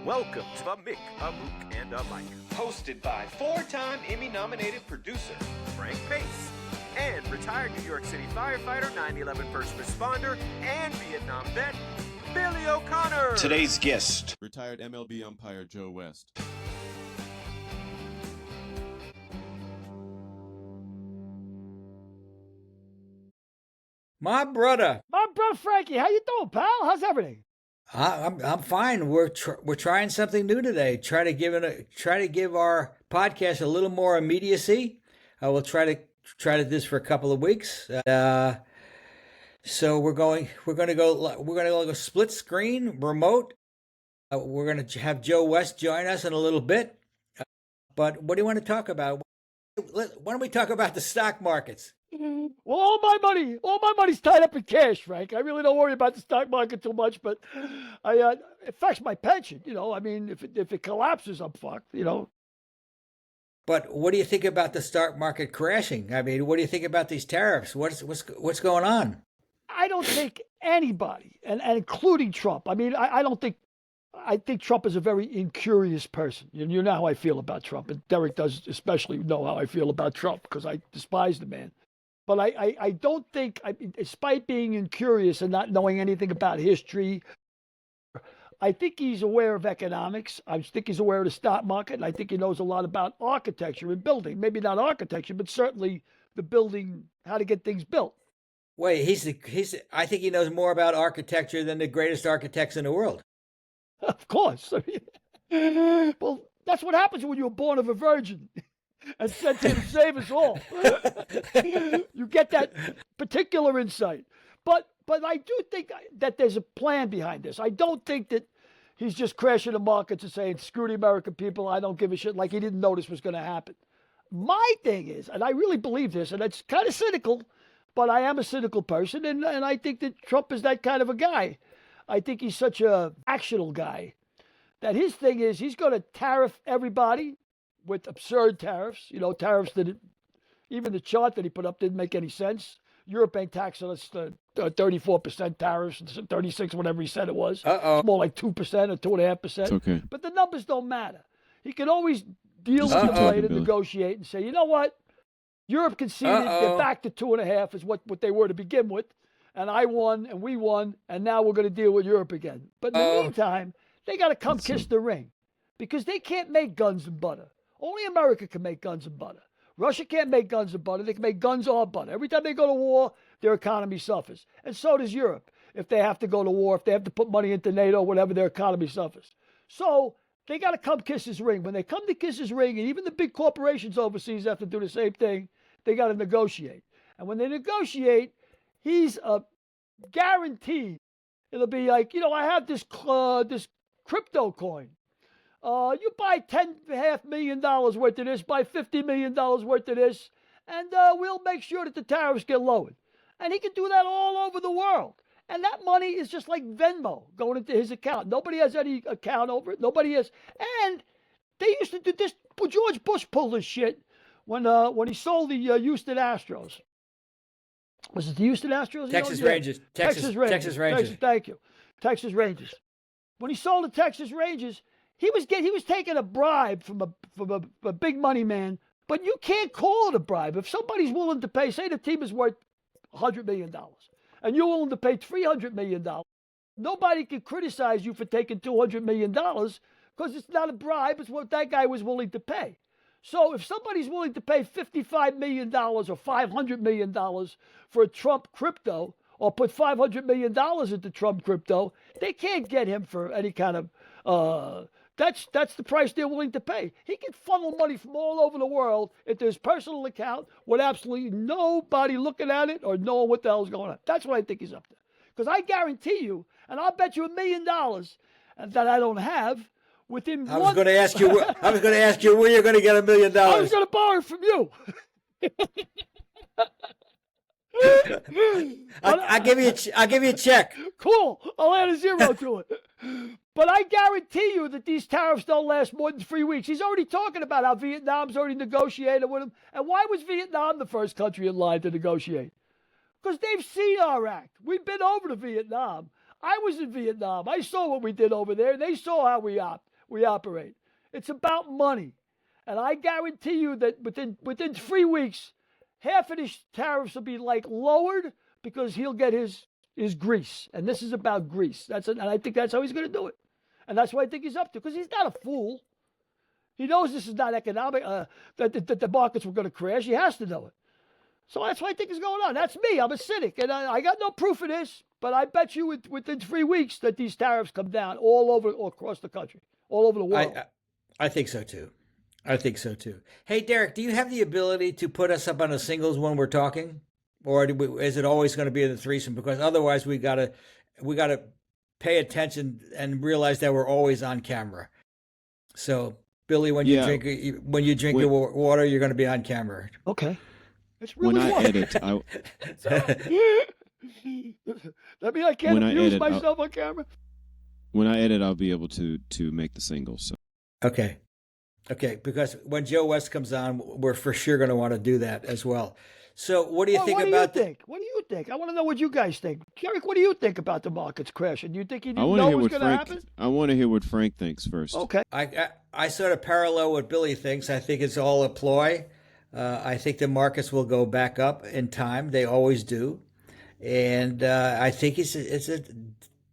Welcome to the Mick, a Mook, and a Mike. Hosted by four-time Emmy-nominated producer Frank Pace and retired New York City firefighter, 9/11 first responder, and Vietnam vet, Billy O'Connor. Today's guest, retired MLB umpire Joe West. My brother Frankie, how you doing, pal? How's everything? I'm fine. We're trying something new today. Try to give our podcast a little more immediacy. We'll try to this for a couple of weeks. So we're going to go split screen remote. We're going to have Joe West join us in a little bit. But what do you want to talk about? Why don't we talk about the stock markets? Well, all my money's tied up in cash, Frank. I really don't worry about the stock market too much, but it affects my pension. You know, I mean, if it collapses, I'm fucked. You know. But what do you think about the stock market crashing? I mean, what do you think about these tariffs? What's going on? I don't think anybody, and including Trump. I mean, I think Trump is a very incurious person. You know how I feel about Trump, and Derek does especially know how I feel about Trump because I despise the man. But I don't think, despite being incurious and not knowing anything about history, I think he's aware of economics. I think he's aware of the stock market, and I think he knows a lot about architecture and building. Maybe not architecture, but certainly the building, how to get things built. Wait, I think he knows more about architecture than the greatest architects in the world. Of course. I mean, well, that's what happens when you're born of a virgin and sent here to save us all. You get that particular insight. But I do think that there's a plan behind this. I don't think that he's just crashing the markets and saying, screw the American people, I don't give a shit, like he didn't know this was going to happen. My thing is, and I really believe this, and it's kind of cynical, but I am a cynical person, and I think that Trump is that kind of a guy. I think he's such a actional guy that his thing is he's going to tariff everybody with absurd tariffs. You know, tariffs that even the chart that he put up didn't make any sense. Europe ain't taxing us 34% tariffs, 36, whatever he said it was. It's more like 2% or 2.5%. Okay. But the numbers don't matter. He can always deal with the plane and negotiate and say, you know what? Europe conceded, they're back to 2.5 is what they were to begin with. And I won, and we won, and now we're going to deal with Europe again. But in the meantime, they got to come kiss the ring because they can't make guns and butter. Only America can make guns and butter. Russia can't make guns and butter. They can make guns or butter. Every time they go to war, their economy suffers. And so does Europe. If they have to go to war, if they have to put money into NATO, whatever, their economy suffers. So they got to come kiss his ring. When they come to kiss his ring, and even the big corporations overseas have to do the same thing, they got to negotiate. And when they negotiate, he's guaranteed. It'll be like, you know, I have this crypto coin. You buy $10.5 million worth of this, buy $50 million worth of this, and we'll make sure that the tariffs get lowered. And he can do that all over the world. And that money is just like Venmo going into his account. Nobody has any account over it. Nobody has. And they used to do this. George Bush pulled this shit when he sold the Houston Astros. Was it the Houston Astros? Texas Rangers. Texas Rangers. Thank you. Texas Rangers. When he sold the Texas Rangers, he was taking a bribe from a big money man, but you can't call it a bribe. If somebody's willing to pay, say the team is worth $100 million, and you're willing to pay $300 million, nobody can criticize you for taking $200 million because it's not a bribe, it's what that guy was willing to pay. So if somebody's willing to pay $55 million or $500 million for a Trump crypto, or put $500 million into Trump crypto, they can't get him for any kind of, that's the price they're willing to pay. He can funnel money from all over the world into his personal account with absolutely nobody looking at it or knowing what the hell's going on. That's what I think he's up to. Because I guarantee you, and I'll bet you $1 million that I don't have, within I was going to ask you where you're going to get $1 million. I was going to borrow it from you. I'll give you a check. Cool. I'll add a zero to it. But I guarantee you that these tariffs don't last more than 3 weeks. He's already talking about how Vietnam's already negotiated with him. And why was Vietnam the first country in line to negotiate? Because they've seen our act. We've been over to Vietnam. I was in Vietnam. I saw what we did over there. They saw how we opt. we operate. It's about money. And I guarantee you that within 3 weeks, half of these tariffs will be like lowered because he'll get his grease. And this is about grease. And I think that's how he's going to do it. And that's what I think he's up to, because he's not a fool. He knows this is not economic, that the markets were going to crash. He has to know it. So that's what I think is going on. That's me. I'm a cynic. And I got no proof of this, but I bet you within 3 weeks that these tariffs come down all across the country, all over the world. I think so too. Hey, Derek, do you have the ability to put us up on the singles when we're talking? Or is it always going to be in the threesome? Because otherwise we gotta pay attention and realize that we're always on camera. So, Billy, when you drink your water, you're going to be on camera. Okay. It's really when I edit, that means I can't abuse myself on camera. When I edit, I'll be able to make the singles. So. Okay, because when Joe West comes on, we're for sure going to want to do that as well. So what do you think about that? What do you think? I want to know what you guys think. Derek, what do you think about the markets crashing? Do you think you know what's going to happen? I want to hear what Frank thinks first. Okay. I sort of parallel what Billy thinks. I think it's all a ploy. I think the markets will go back up in time. They always do. And I think it's a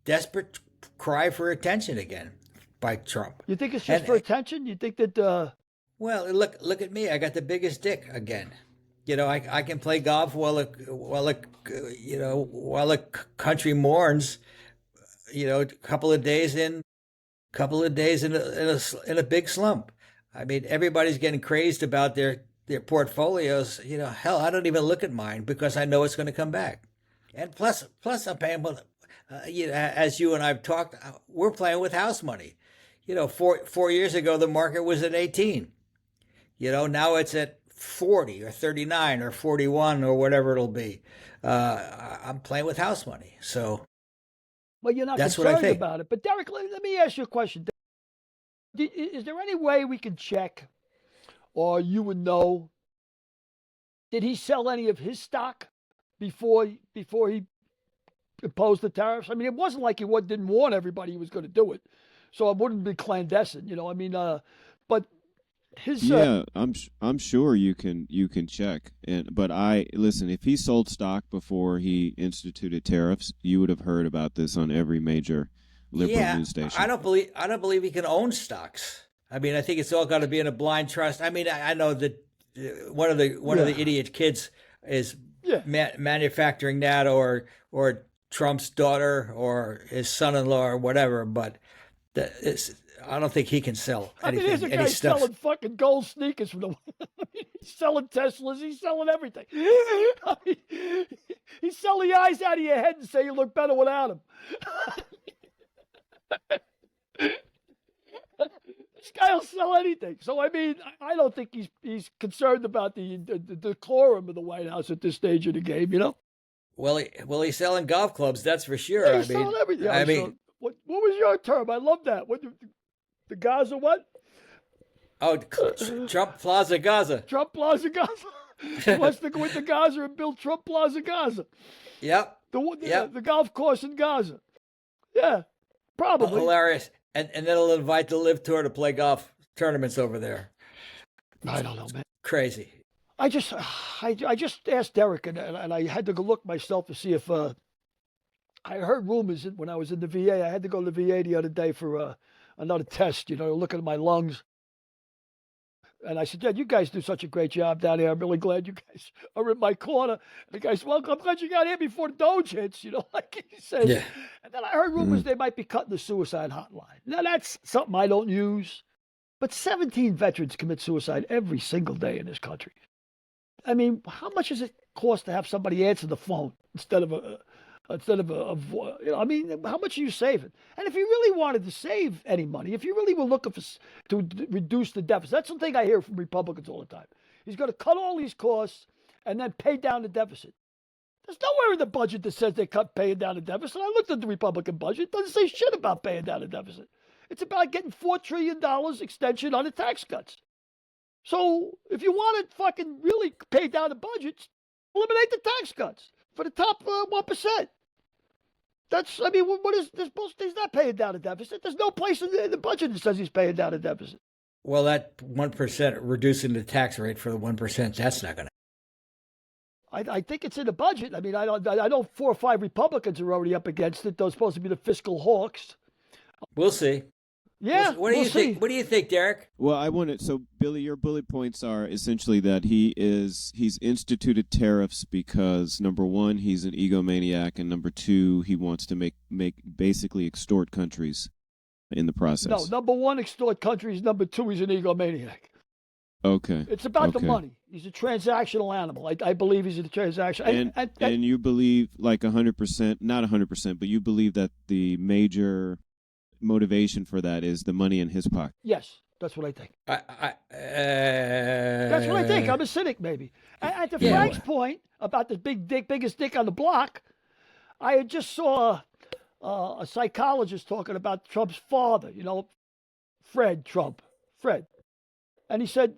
desperate cry for attention again by Trump. You think it's just for attention? You think that... Well, look at me. I got the biggest dick again. You know, I can play golf while the country mourns. You know, a couple of days in a big slump. I mean, everybody's getting crazed about their portfolios. You know, hell, I don't even look at mine because I know it's going to come back. And plus I'm paying. As you and I've talked, we're playing with house money. You know, 4 years ago the market was at 18. You know, now it's at 40 or 39 or 41 or whatever it'll be. I'm playing with house money. So, well, you're not concerned about it. But Derek, let me ask you a question. Is there any way we can check, or you would know, did he sell any of his stock before he imposed the tariffs? I mean, it wasn't like he didn't warn everybody he was going to do it, so it wouldn't be clandestine. You know, I mean, but. I'm sure you can check, but listen. If he sold stock before he instituted tariffs, you would have heard about this on every major liberal news station. I don't believe he can own stocks. I mean, I think it's all got to be in a blind trust. I mean, I know that one of the idiot kids is manufacturing that, or Trump's daughter, or his son-in-law, or whatever. But I don't think he can sell anything. I mean, there's a guy selling fucking gold sneakers from he's selling Teslas. He's selling everything. I mean, he's selling the eyes out of your head and say you look better without him. This guy will sell anything. So, I mean, I don't think he's concerned about the decorum of the White House at this stage of the game, you know? Well, he's selling golf clubs, that's for sure. Yeah, he's selling everything. What was your term? I love that. The Gaza what? Oh, Trump Plaza Gaza. Trump Plaza Gaza. He wants to go into Gaza and build Trump Plaza Gaza. Yep. The golf course in Gaza. Yeah, probably. Hilarious. And then he'll invite the Live Tour to play golf tournaments over there. I don't know, man. Crazy. I just asked Derek, and I had to go look myself to see if I heard rumors when I was in the VA. I had to go to the VA the other day for another test, you know, looking at my lungs. And I said, yeah, you guys do such a great job down here. I'm really glad you guys are in my corner. And the guy said, well, I'm glad you got here before the Doge hits, you know, like he said. Yeah. And then I heard rumors they might be cutting the suicide hotline. Now, that's something I don't use. But 17 veterans commit suicide every single day in this country. I mean, how much does it cost to have somebody answer the phone instead of you know, I mean, how much are you saving? And if you really wanted to save any money, if you really were looking to reduce the deficit, that's the thing I hear from Republicans all the time. He's going to cut all these costs and then pay down the deficit. There's nowhere in the budget that says they cut paying down the deficit. I looked at the Republican budget. It doesn't say shit about paying down the deficit. It's about getting $4 trillion extension on the tax cuts. So if you want to fucking really pay down the budget, eliminate the tax cuts for the top 1%. I mean, what is this bullshit? He's not paying down a deficit. There's no place in the budget that says he's paying down a deficit. Well, that 1%, reducing the tax rate for the 1%, that's not going to. I think it's in the budget. I mean, I know 4 or 5 Republicans are already up against it. Those supposed to be the fiscal hawks. We'll see. Yeah. What do you think? What do you think, Derek? Well, I want to. So, Billy, your bullet points are essentially that he's instituted tariffs because number one, he's an egomaniac, and number two, he wants to make basically extort countries in the process. No, number one, extort countries. Number two, he's an egomaniac. Okay. It's about the money. He's a transactional animal. I believe he's a transaction. And you believe like 100%, not 100%, but you believe that the major motivation for that is the money in his pocket. Yes, that's what I think. That's what I think. I'm a cynic, maybe. And to Frank's point about the biggest dick on the block, I just saw a psychologist talking about Trump's father, Fred Trump. And he said,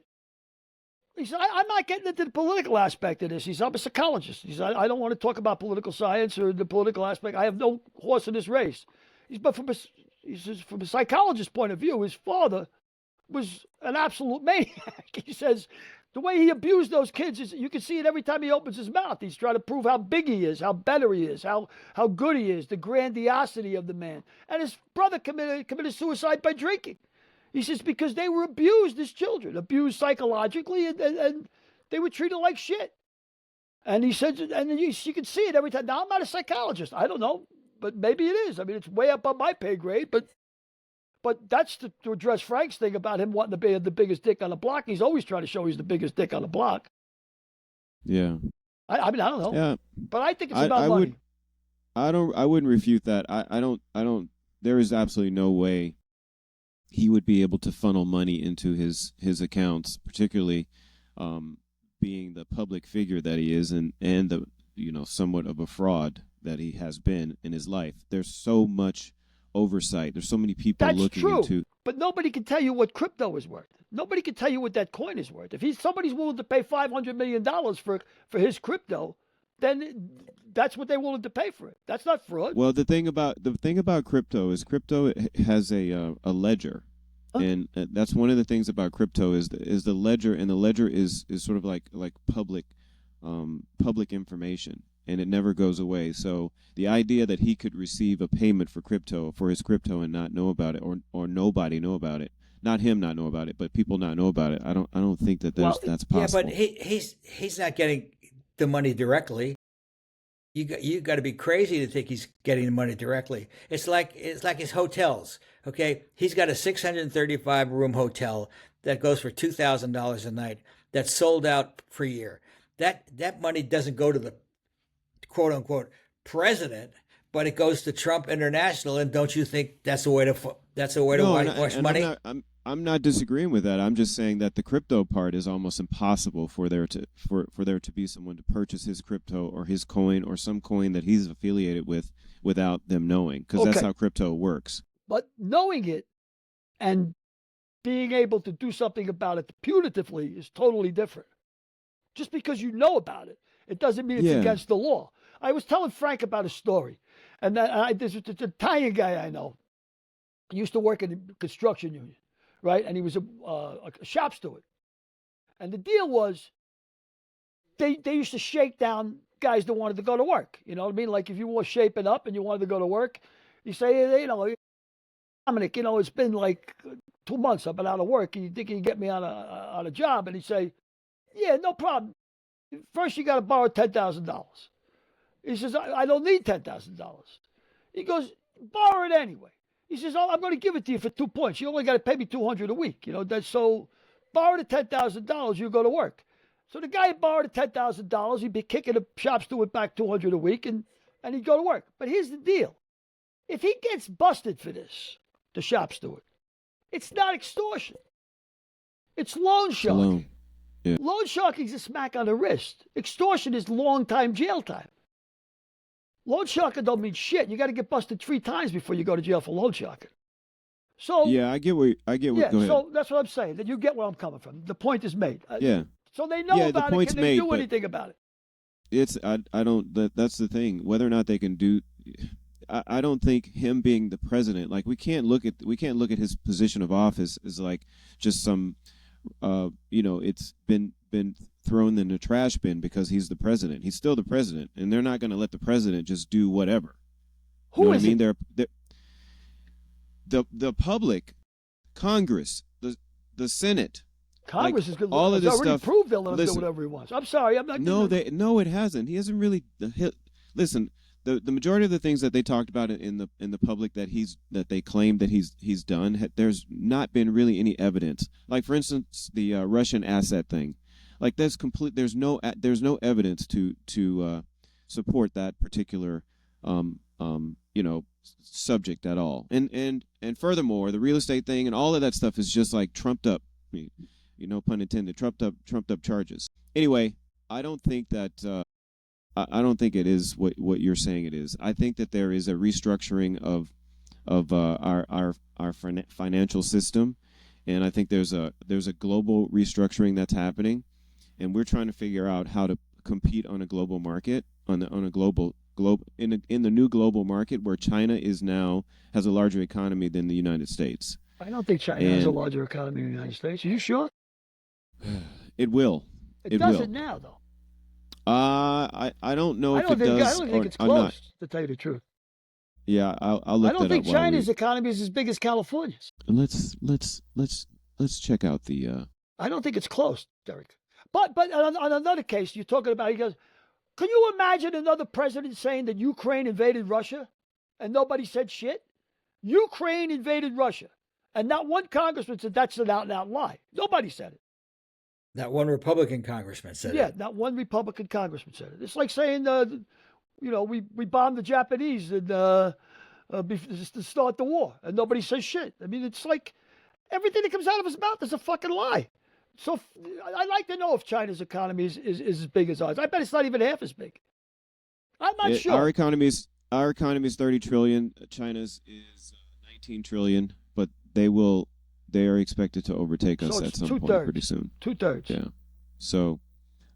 I'm not getting into the political aspect of this. I'm a psychologist. I don't want to talk about political science or the political aspect. I have no horse in this race. But from a psychologist's point of view, his father was an absolute maniac. He says the way he abused those kids is you can see it every time he opens his mouth. He's trying to prove how big he is, how better he is, how good he is, the grandiosity of the man. And his brother committed suicide by drinking. He says because they were abused as children, abused psychologically, and they were treated like shit. And he said, and you can see it every time. Now, I'm not a psychologist. I don't know, but maybe it is. I mean, it's way up on my pay grade, but that's to address Frank's thing about him wanting to be the biggest dick on the block. He's always trying to show he's the biggest dick on the block. Yeah. I mean, I don't know. Yeah. But I think it's about money. I wouldn't refute that. I don't, there is absolutely no way he would be able to funnel money into his accounts, particularly being the public figure that he is and the somewhat of a fraud that he has been in his life. There's so much oversight. There's so many people looking into. But nobody can tell you what crypto is worth. Nobody can tell you what that coin is worth. If somebody's willing to pay $500 million for his crypto, then that's what they're willing to pay for it. That's not fraud. Well, the thing about crypto is crypto has a ledger, and that's one of the things about crypto is the ledger, and the ledger is sort of like public information, and it never goes away. So the idea that he could receive a payment for his crypto and not know about it, or nobody know about it. Not him not know about it, but people not know about it. I don't think that's possible. Yeah, but he's not getting the money directly. You got to be crazy to think he's getting the money directly. It's like his hotels. Okay, he's got a 635 room hotel that goes for $2,000 a night. That's sold out per year. That money doesn't go to the quote unquote president, but it goes to Trump International. And don't you think that's a way to wash money? I'm not disagreeing with that. I'm just saying that the crypto part is almost impossible for there to be someone to purchase his crypto or his coin or some coin that he's affiliated with without them knowing, because that's how crypto works. But knowing it and being able to do something about it punitively is totally different. Just because you know about it, it doesn't mean it's against the law. I was telling Frank about a story, and there's an Italian guy I know. He used to work in the construction union, right? And he was a shop steward. And the deal was they used to shake down guys that wanted to go to work. You know what I mean? Like if you were shaping up and you wanted to go to work, you say, hey, Dominic, it's been like 2 months I've been out of work. You think you can get me on a job? And he'd say, yeah, no problem. First, you got to borrow $10,000. He says, I don't need $10,000. He goes, borrow it anyway. He says, I'm going to give it to you for 2 points. You only got to pay me $200 a week. So borrow the $10,000, you go to work. So the guy borrowed the $10,000. He'd be kicking the shop steward back $200 a week, and he'd go to work. But here's the deal. If he gets busted for this, the shop steward, it's not extortion. It's loan sharking. Yeah. Loan sharking is a smack on the wrist. Extortion is long time jail time. Loan sharking don't mean shit. You got to get busted 3 times before you go to jail for loan sharking. So yeah, I get what. Yeah, go ahead. So that's what I'm saying. That you get where I'm coming from. The point is made. Yeah. So they know about it. Can they do anything about it? I don't. That's the thing. Whether or not they can do, I don't think him being the president, like we can't look at his position of office as like just some, it's been thrown in the trash bin because he's the president. He's still the president, and they're not going to let the president just do whatever. Who is what I mean? he? They're the public, Congress, the Senate. Congress is good. All of this already stuff. Proved they'll let him do whatever he wants. I'm sorry, I'm not. No, it hasn't. He hasn't really. Listen, the majority of the things that they talked about in the public that they claimed that he's done, there's not been really any evidence. Like for instance, the Russian asset thing. Like there's no evidence to support that particular subject at all. And furthermore, the real estate thing and all of that stuff is just like trumped up. No pun intended. Trumped up charges. Anyway, I don't think that. I don't think it is what you're saying it is. I think that there is a restructuring of our financial system, and I think there's a global restructuring that's happening, and we're trying to figure out how to compete on a global market in the new global market where China has a larger economy than the United States. I don't think China has a larger economy than the United States. Are you sure? It will. It doesn't now, though. I don't know if it does. I don't think it's close, to tell you the truth. Yeah, I'll look that up. I don't think China's economy is as big as California's. Let's check out the. I don't think it's close, Derek. But on another case, you're talking about. He goes, can you imagine another president saying that Ukraine invaded Russia, and nobody said shit? Ukraine invaded Russia, and not one congressman said that's an out-and-out lie. Nobody said it. Not one Republican congressman said it. Yeah, not one Republican congressman said it. It's like saying, we bombed the Japanese to start the war, and nobody says shit. I mean, it's like everything that comes out of his mouth is a fucking lie. So I'd like to know if China's economy is as big as ours. I bet it's not even half as big. I'm not sure. Our economy is 30 trillion. China's is 19 trillion, but they are expected to overtake us at some point pretty soon. 2/3. Yeah. So,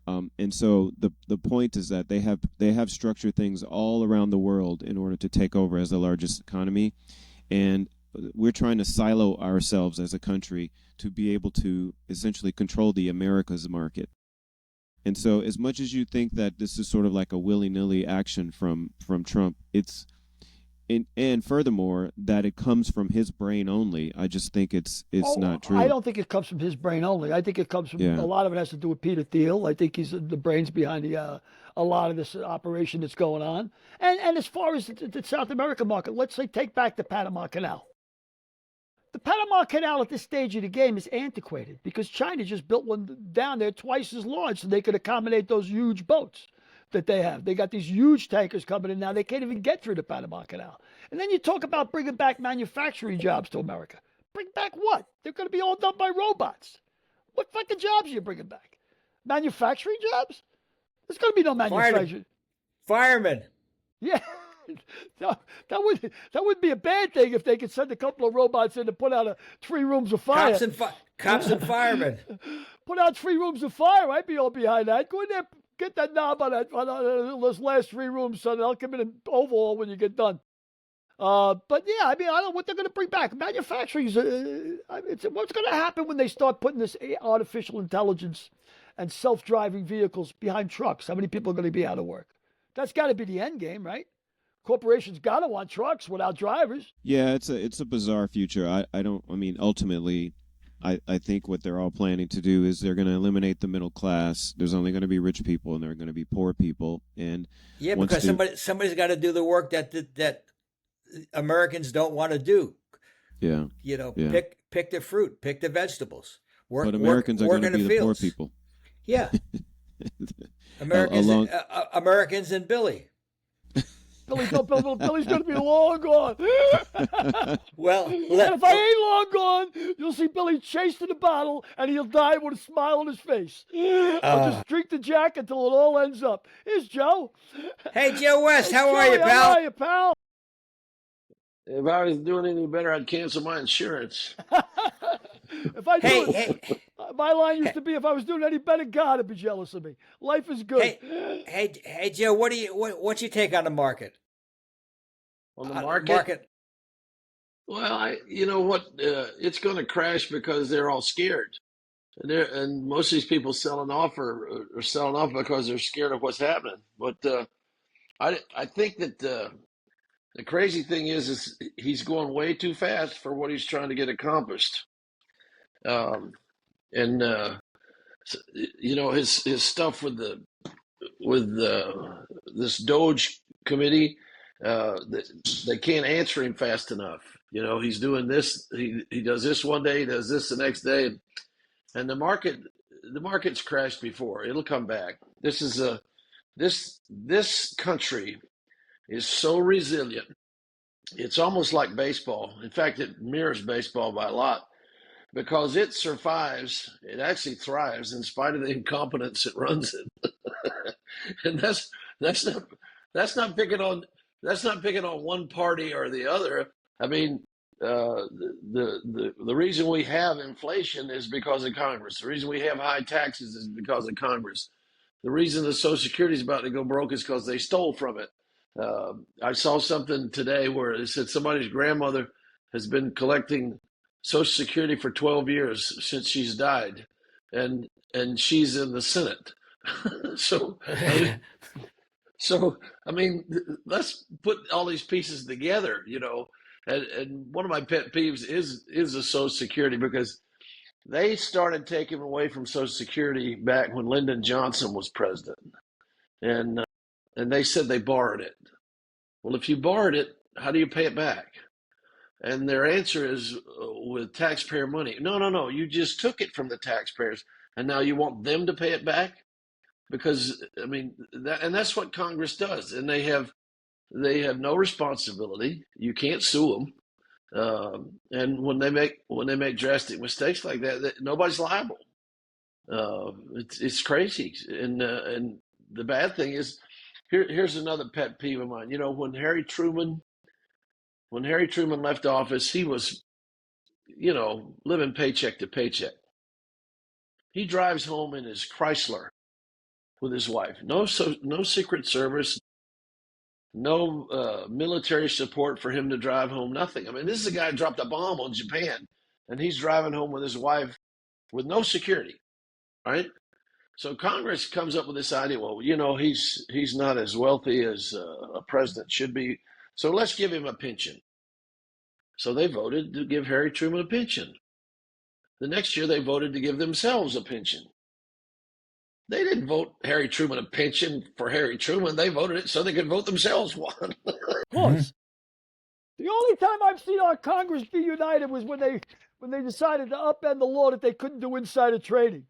and so the point is that they have structured things all around the world in order to take over as the largest economy, and we're trying to silo ourselves as a country to be able to essentially control the America's market. And so, as much as you think that this is sort of like a willy-nilly action from Trump, and furthermore, that it comes from his brain only. I just think it's not true. I don't think it comes from his brain only. I think it comes from a lot of it has to do with Peter Thiel. I think he's the brains behind a lot of this operation that's going on. And as far as the South American market, let's say take back the Panama Canal. The Panama Canal at this stage of the game is antiquated because China just built one down there twice as large so they could accommodate those huge boats that they have. They got these huge tankers coming in now. They can't even get through the Panama Canal. And then you talk about bringing back manufacturing jobs to America. Bring back what? They're going to be all done by robots. What fucking jobs are you bringing back? Manufacturing jobs? There's going to be no manufacturing. Firemen. Yeah. That would be a bad thing if they could send a couple of robots in to put out 3 rooms of fire. Cops and firemen. Put out 3 rooms of fire. I'd be all behind that. Go in there, get that knob on those last 3 rooms, son. I'll come in and overhaul when you get done. But yeah, I mean, I don't know what they're going to bring back. Manufacturing is what's going to happen when they start putting this artificial intelligence and self-driving vehicles behind trucks. How many people are going to be out of work? That's got to be the end game, right? Corporations got to want trucks without drivers. Yeah, it's a bizarre future. Ultimately, I think what they're all planning to do is they're going to eliminate the middle class. There's only going to be rich people and there are going to be poor people. And yeah, because somebody's got to do the work that Americans don't want to do. Yeah. Pick the fruit, pick the vegetables. But Americans are going to be the poor people. Yeah. Americans and Billy. Billy's going to be long gone. Well, and if I ain't long gone, you'll see Billy chasing the bottle, and he'll die with a smile on his face. I'll just drink the jack until it all ends up. Here's Joe. Hey, Joe West, how are you, pal? How are you, pal? If I was doing any better, I'd cancel my insurance. My line used to be, if I was doing any better, God would be jealous of me. Life is good. Hey, Joe, what's your take on the market? on the market. Market. Well, you know what? It's going to crash because they're all scared, and most of these people selling off are selling off because they're scared of what's happening. But I think that the crazy thing is he's going way too fast for what he's trying to get accomplished. And you know, his stuff with this Doge committee, they can't answer him fast enough. You know, he's doing this. He does this one day, he does this the next day, and the market's crashed before. It'll come back. This country is so resilient. It's almost like baseball. In fact, it mirrors baseball by a lot because it survives. It actually thrives in spite of the incompetence that runs it. And that's not picking on one party or the other. I mean, the reason we have inflation is because of Congress. The reason we have high taxes is because of Congress. The reason the Social Security is about to go broke is because they stole from it. I saw something today where it said somebody's grandmother has been collecting Social Security for 12 years since she's died, and she's in the Senate. So I mean, let's put all these pieces together, you know. And one of my pet peeves is the Social Security, because they started taking away from Social Security back when Lyndon Johnson was president, and they said they borrowed it. Well, if you borrowed it, how do you pay it back? And their answer is with taxpayer money. No, you just took it from the taxpayers, and now you want them to pay it back? Because I mean, that's what Congress does, and they have no responsibility. You can't sue them, and when they make drastic mistakes like that, nobody's liable. It's crazy, and the bad thing is, here's another pet peeve of mine. You know, when Harry Truman left office, he was, you know, living paycheck to paycheck. He drives home in his Chrysler with his wife. No Secret Service, no military support for him to drive home, nothing. I mean, this is a guy who dropped a bomb on Japan, and he's driving home with his wife with no security, right? So Congress comes up with this idea, well, you know, he's not as wealthy as a president should be, so let's give him a pension. So they voted to give Harry Truman a pension. The next year, they voted to give themselves a pension. They didn't vote Harry Truman a pension for Harry Truman. They voted it so they could vote themselves one. Of course. The only time I've seen our Congress be united was when they decided to upend the law that they couldn't do insider trading.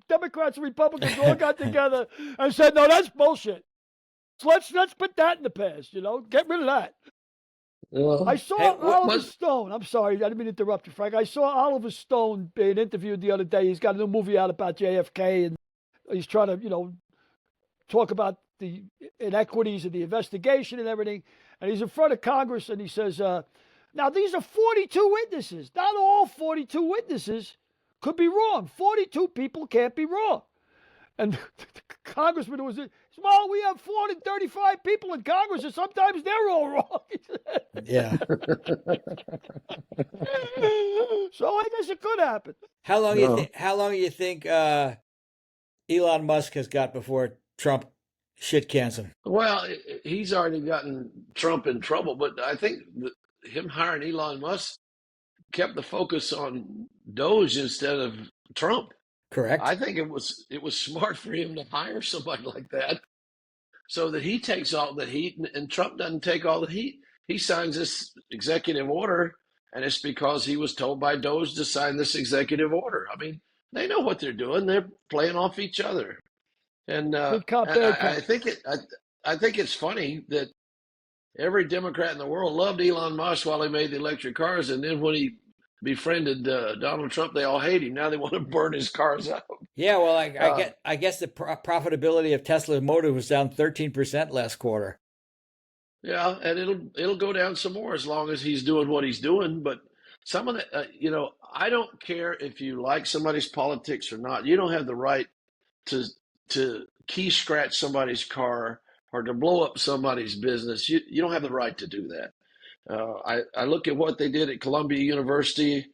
Democrats and Republicans all got together and said, no, that's bullshit. So let's put that in the past, you know, get rid of that. I saw Oliver Stone. I'm sorry, I didn't mean to interrupt you, Frank. I saw Oliver Stone being interviewed the other day. He's got a new movie out about JFK, and he's trying to, you know, talk about the inequities of the investigation and everything. And he's in front of Congress, and he says, now, these are 42 witnesses. Not all 42 witnesses could be wrong. 42 people can't be wrong. And the congressman was, well, we have 435 people in Congress, and sometimes they're all wrong. Yeah. So I guess it could happen. How long do you think Elon Musk has got before Trump shit cans him? Well, he's already gotten Trump in trouble, but I think him hiring Elon Musk kept the focus on Doge instead of Trump. Correct. I think it was smart for him to hire somebody like that, so that he takes all the heat and Trump doesn't take all the heat. He signs this executive order, and it's because he was told by Doge to sign this executive order. I mean, they know what they're doing. They're playing off each other. And I think it's funny that every Democrat in the world loved Elon Musk while he made the electric cars, and then when he befriended Donald Trump, they all hate him. Now they want to burn his cars out. Yeah, well, I guess the profitability of Tesla Motor was down 13% last quarter. Yeah, and it'll go down some more as long as he's doing what he's doing. But some of the, you know, I don't care if you like somebody's politics or not. You don't have the right to key scratch somebody's car or to blow up somebody's business. You don't have the right to do that. I look at what they did at Columbia University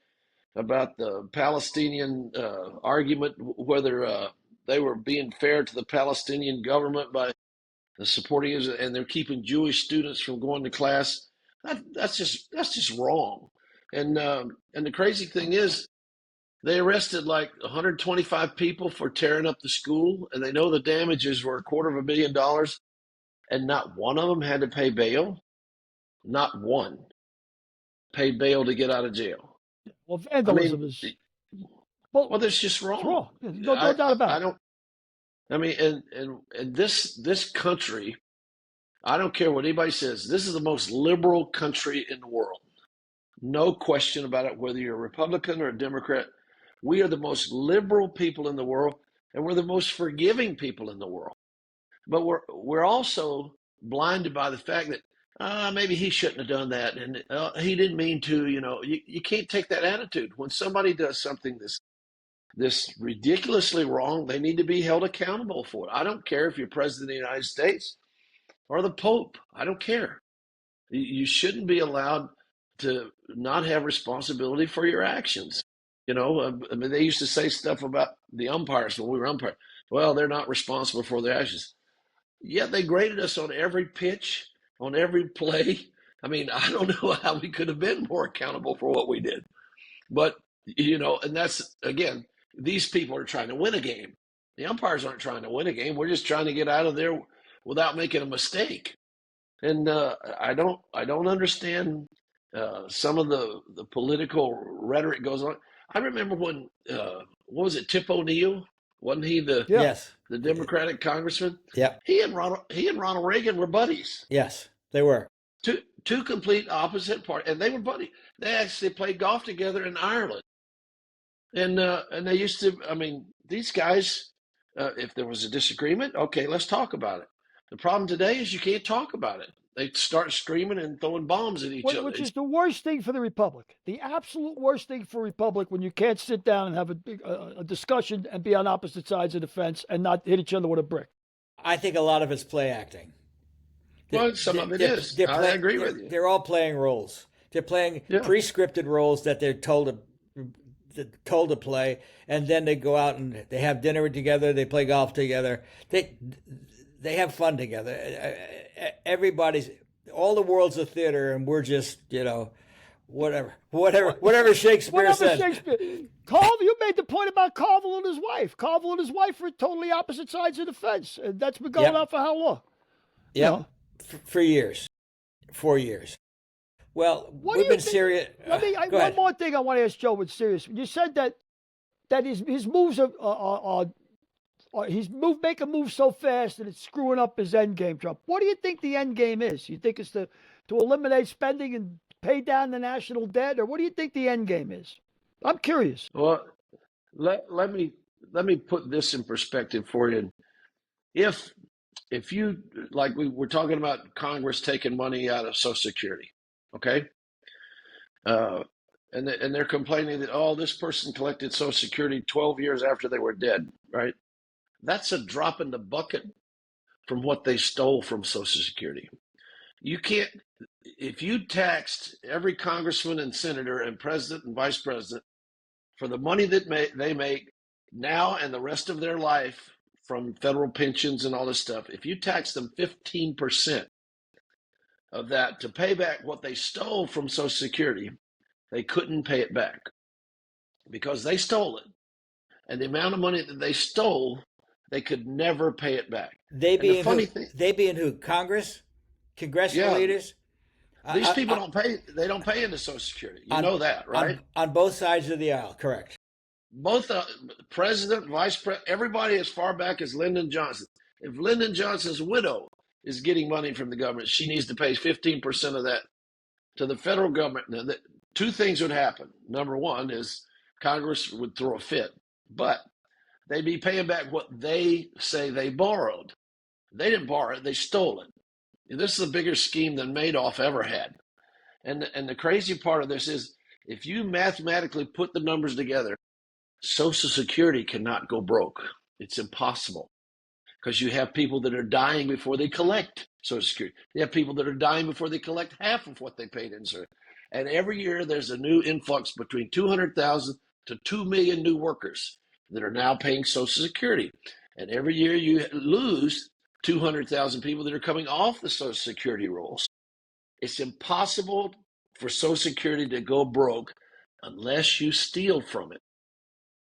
about the Palestinian argument, whether they were being fair to the Palestinian government by supporting Israel, and they're keeping Jewish students from going to class. That's just wrong. And the crazy thing is, they arrested like 125 people for tearing up the school, and they know the damages were $250 million, and not one of them had to pay bail. Not one paid bail to get out of jail. Well, vandalism is. Well, that's just wrong. It's wrong. No doubt about it. I don't. I mean, and this country, I don't care what anybody says. This is the most liberal country in the world. No question about it. Whether you're a Republican or a Democrat, we are the most liberal people in the world, and we're the most forgiving people in the world. But we're also blinded by the fact that maybe he shouldn't have done that, and he didn't mean to. You can't take that attitude. When somebody does something this ridiculously wrong, they need to be held accountable for it. I don't care if you're president of the United States or the Pope. I don't care. You shouldn't be allowed to not have responsibility for your actions. I mean, they used to say stuff about the umpires when we were umpires. Well, they're not responsible for their actions. Yet they graded us on every pitch, on every play. I mean, I don't know how we could have been more accountable for what we did. But, and that's, again, these people are trying to win a game. The umpires aren't trying to win a game. We're just trying to get out of there without making a mistake. And I don't understand some of the political rhetoric goes on. I remember when what was it, Tip O'Neill? Wasn't he the Democratic congressman? Yeah. He and Ronald Reagan were buddies. Yes, they were. Two complete opposite parties, and they were buddies. They actually played golf together in Ireland. And they used to, I mean, these guys, if there was a disagreement, okay, let's talk about it. The problem today is you can't talk about it. They start screaming and throwing bombs at each other. Which is the worst thing for the Republic. The absolute worst thing for Republic, when you can't sit down and have a discussion and be on opposite sides of the fence and not hit each other with a brick. I think a lot of it's play acting. Well, some of it is. I agree with you. They're all playing roles. They're playing pre-scripted roles that they're told to play, and then they go out and they have dinner together. They play golf together. They have fun together. All the world's a theater, and we're just, whatever Shakespeare said. Carvel, you made the point about Carvel and his wife. Carvel and his wife are totally opposite sides of the fence, and that's been going on for how long? Yeah, for years, 4 years. Well, we've been serious. One more thing I want to ask Joe with serious. You said that his moves are he's making moves so fast that it's screwing up his end game, Trump. What do you think the end game is? You think it's to eliminate spending and pay down the national debt, or what do you think the end game is? I'm curious. Well, let me put this in perspective for you. If you, like we were talking about Congress taking money out of Social Security, okay? And they're complaining that, this person collected Social Security 12 years after they were dead, right? That's a drop in the bucket from what they stole from Social Security. You can't, if you taxed every congressman and senator and president and vice president for the money that they make now and the rest of their life from federal pensions and all this stuff, if you tax them 15% of that to pay back what they stole from Social Security, they couldn't pay it back because they stole it. And the amount of money that they stole, they could never pay it back. They being who? Congress? Congressional leaders? These people don't pay. They don't pay into Social Security. You know that, right? On both sides of the aisle, correct. Both president, vice president, everybody as far back as Lyndon Johnson. If Lyndon Johnson's widow is getting money from the government, she needs to pay 15% of that to the federal government. Now, two things would happen. Number one is Congress would throw a fit, but they'd be paying back what they say they borrowed. They didn't borrow it, they stole it. This is a bigger scheme than Madoff ever had. And the crazy part of this is if you mathematically put the numbers together, Social Security cannot go broke. It's impossible. because you have people that are dying before they collect Social Security. You have people that are dying before they collect half of what they paid in Social. And every year there's a new influx between 200,000 to 2 million new workers that are now paying Social Security. And every year you lose 200,000 people that are coming off the Social Security rolls. It's impossible for Social Security to go broke unless you steal from it.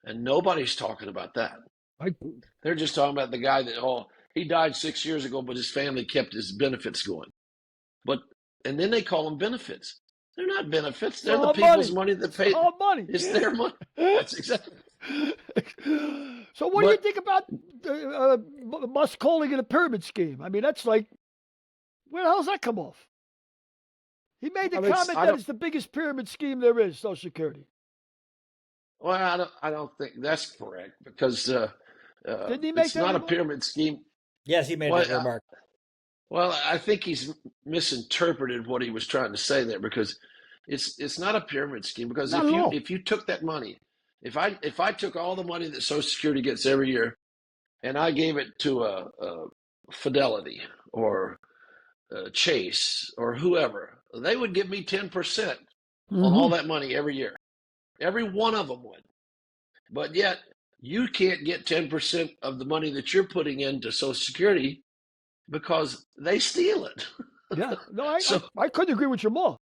And nobody's talking about that. They're just talking about the guy that, he died 6 years ago, but his family kept his benefits going. And then they call them benefits. They're not benefits. They're the people's money that paid. It's money. It's their money. That's exactly. So what do you think about Musk calling it a pyramid scheme? I mean, that's like, where the hell's that come off? He made the comment that it's the biggest pyramid scheme there is, Social Security. Well, I don't think that's correct because Didn't he make it's that not remark? a pyramid scheme. Yes, he made that remark. Well, I think he's misinterpreted what he was trying to say there because it's not a pyramid scheme because if you took that money, if I took all the money that Social Security gets every year and I gave it to a Fidelity or Chase or whoever, they would give me 10% on all that money every year. Every one of them would. But yet you can't get 10% of the money that you're putting into Social Security because they steal it. Yeah, no, I couldn't agree with you more.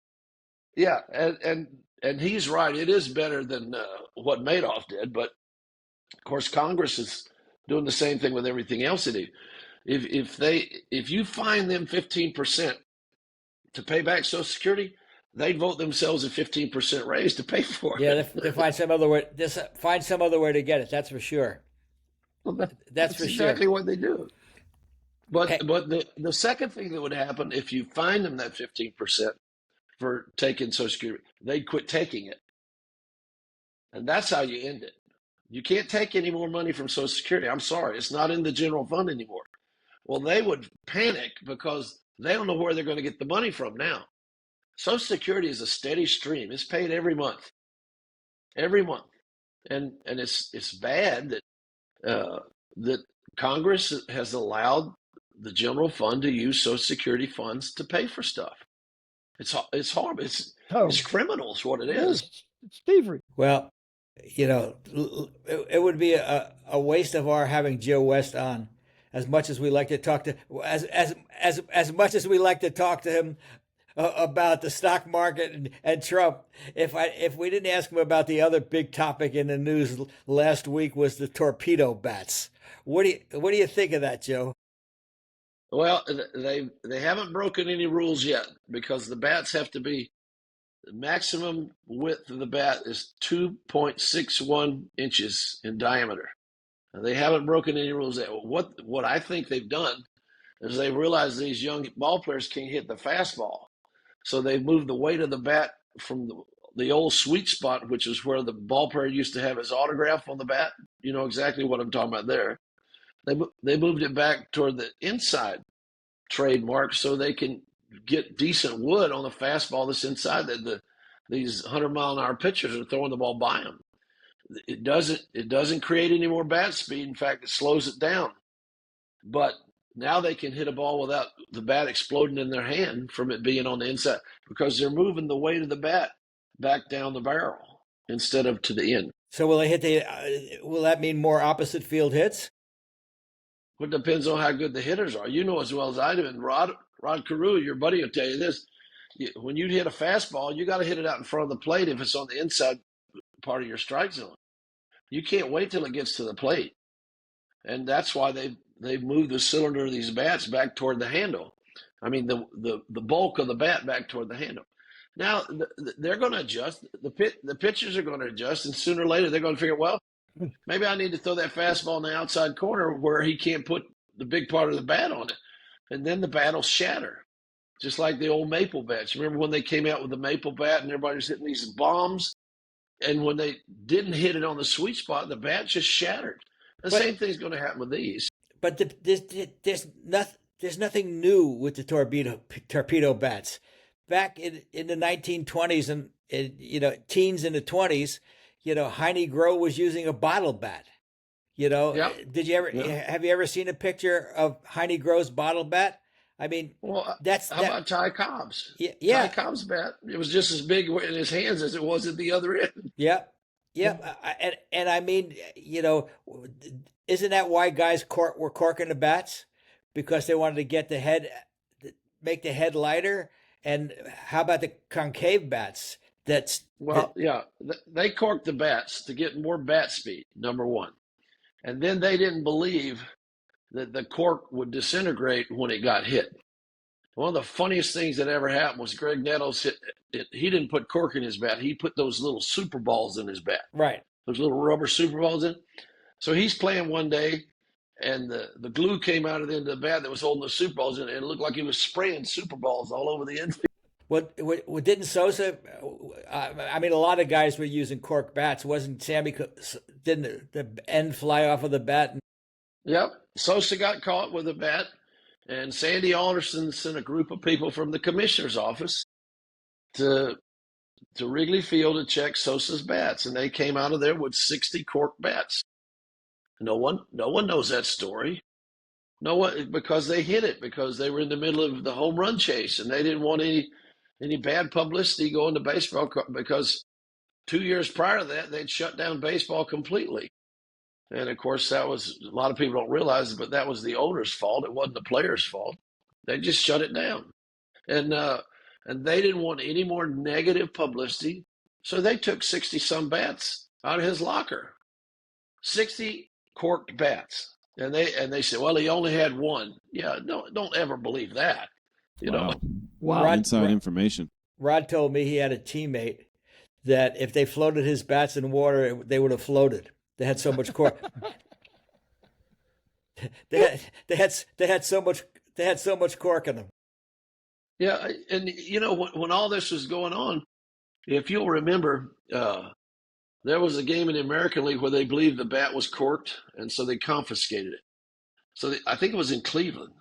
Yeah, and he's right. It is better than what Madoff did, but of course Congress is doing the same thing with everything else they do. If you fine them 15% to pay back Social Security, they'd vote themselves a 15% raise to pay for it. Yeah, they find some other way. Find some other way to get it. That's for sure. Well, that's for exactly sure. what they do. But Okay. but the second thing that would happen if you fine them that 15% for taking Social Security, they'd quit taking it, and that's how you end it. You can't take any more money from Social Security. I'm sorry, it's not in the general fund anymore. Well, they would panic because they don't know where they're going to get the money from now. Social Security is a steady stream. It's paid every month, and it's bad that Congress has allowed the general fund to use Social Security funds to pay for stuff. It's horrible. It's criminal is what it is. It's thievery. Well, it would be a waste of our having Joe West on. As much as we like to talk to, as much as we like to talk to him about the stock market and Trump, if we didn't ask him about the other big topic in the news last week was the torpedo bats. What do you think of that, Joe? Well, they haven't broken any rules yet because the bats have to be the maximum width of the bat is 2.61 inches in diameter. They haven't broken any rules yet. What I think they've done is they realized these young ball players can't hit the fastball. So they've moved the weight of the bat from the old sweet spot, which is where the ball player used to have his autograph on the bat. You know exactly what I'm talking about there. They moved it back toward the inside trademark so they can get decent wood on the fastball that's inside that these 100-mile-an-hour pitchers are throwing the ball by them. It doesn't create any more bat speed. In fact, it slows it down. But now they can hit a ball without the bat exploding in their hand from it being on the inside because they're moving the weight of the bat back down the barrel instead of to the end. So will that mean more opposite field hits? Well, it depends on how good the hitters are. You know as well as I do. And Rod Carew, your buddy, will tell you this. When you hit a fastball, you got to hit it out in front of the plate if it's on the inside part of your strike zone. You can't wait till it gets to the plate. And that's why they've moved the cylinder of these bats back toward the handle. I mean, the bulk of the bat back toward the handle. Now, they're going to adjust. The pitchers are going to adjust, and sooner or later they're going to figure, well, maybe I need to throw that fastball in the outside corner where he can't put the big part of the bat on it. And then the bat will shatter, just like the old maple bats. Remember when they came out with the maple bat and everybody was hitting these bombs? And when they didn't hit it on the sweet spot, the bat just shattered. The same thing's going to happen with these. But there's nothing new with the torpedo bats. Back in the 1920s and teens in the 20s, Heine Groh was using a bottle bat. You know, Yep. did you ever Yep. have you ever seen a picture of Heine Groh's bottle bat? I mean, Well, that's how about Ty Cobb's? Ty yeah, Cobb's bat, it was just as big in his hands as it was at the other end. yeah, yeah. And I mean, you know, isn't that why guys were corking the bats? Because they wanted to get the head, make the head lighter. And how about the concave bats? Yeah, they corked the bats to get more bat speed, number one. And then they didn't believe that the cork would disintegrate when it got hit. One of the funniest things that ever happened was Greg Nettles he didn't put cork in his bat. He put those little super balls in his bat. Right. Those little rubber super balls in. So he's playing one day, and the glue came out of the end of the bat that was holding the super balls in it. And it looked like he was spraying super balls all over the infield. What didn't Sosa? I mean, a lot of guys were using cork bats. Wasn't Sammy? Didn't the end fly off of the bat? Yep. Sosa got caught with a bat, and Sandy Alderson sent a group of people from the commissioner's office to Wrigley Field to check Sosa's bats, and they came out of there with 60 cork bats. No one knows that story. No one, because they hid it, because they were in the middle of the home run chase, and they didn't want any bad publicity going to baseball, because 2 years prior to that, they'd shut down baseball completely. And of course, that was, a lot of people don't realize it, but that was the owner's fault. It wasn't the players' fault. They just shut it down. And they didn't want any more negative publicity. So they took 60 some bats out of his locker. 60 corked bats. And they said, well, he only had one. Yeah, don't ever believe that. You know. Wow. Inside information. Rod told me he had a teammate that if they floated his bats in water, they would have floated. They had so much cork. they had so much cork in them. Yeah, and you know when all this was going on, if you'll remember, there was a game in the American League where they believed the bat was corked, and so they confiscated it. So I think it was in Cleveland.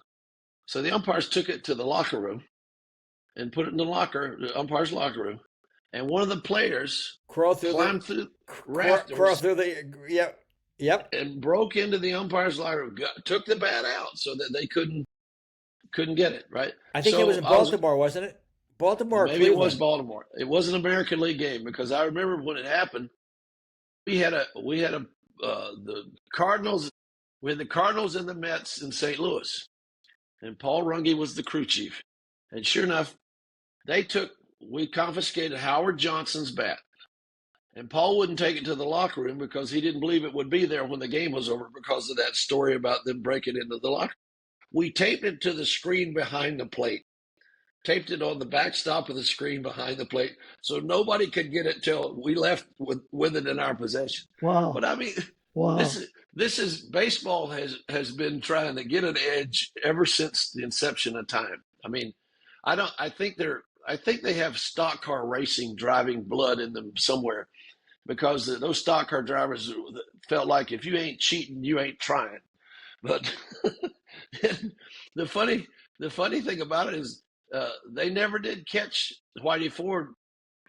So the umpires took it to the locker room and put it in the umpire's locker room, and one of the players climbed through rafters, yep, and broke into the umpire's locker room, took the bat out so that they couldn't get it, right? I think it was in Baltimore, wasn't it? Baltimore. Maybe it was Baltimore. It was an American League game, because I remember when it happened. We had the Cardinals. We had the Cardinals and the Mets in St. Louis, and Paul Runge was the crew chief. And sure enough, we confiscated Howard Johnson's bat, and Paul wouldn't take it to the locker room because he didn't believe it would be there when the game was over because of that story about them breaking into the locker. We taped it to the screen behind the plate. Taped it on the backstop of the screen behind the plate, so nobody could get it till we left with it in our possession. Wow! But I mean, wow. This is baseball has been trying to get an edge ever since the inception of time. I mean, I think they have stock car racing driving blood in them somewhere, because those stock car drivers felt like if you ain't cheating, you ain't trying. But the funny thing about it is, they never did catch Whitey Ford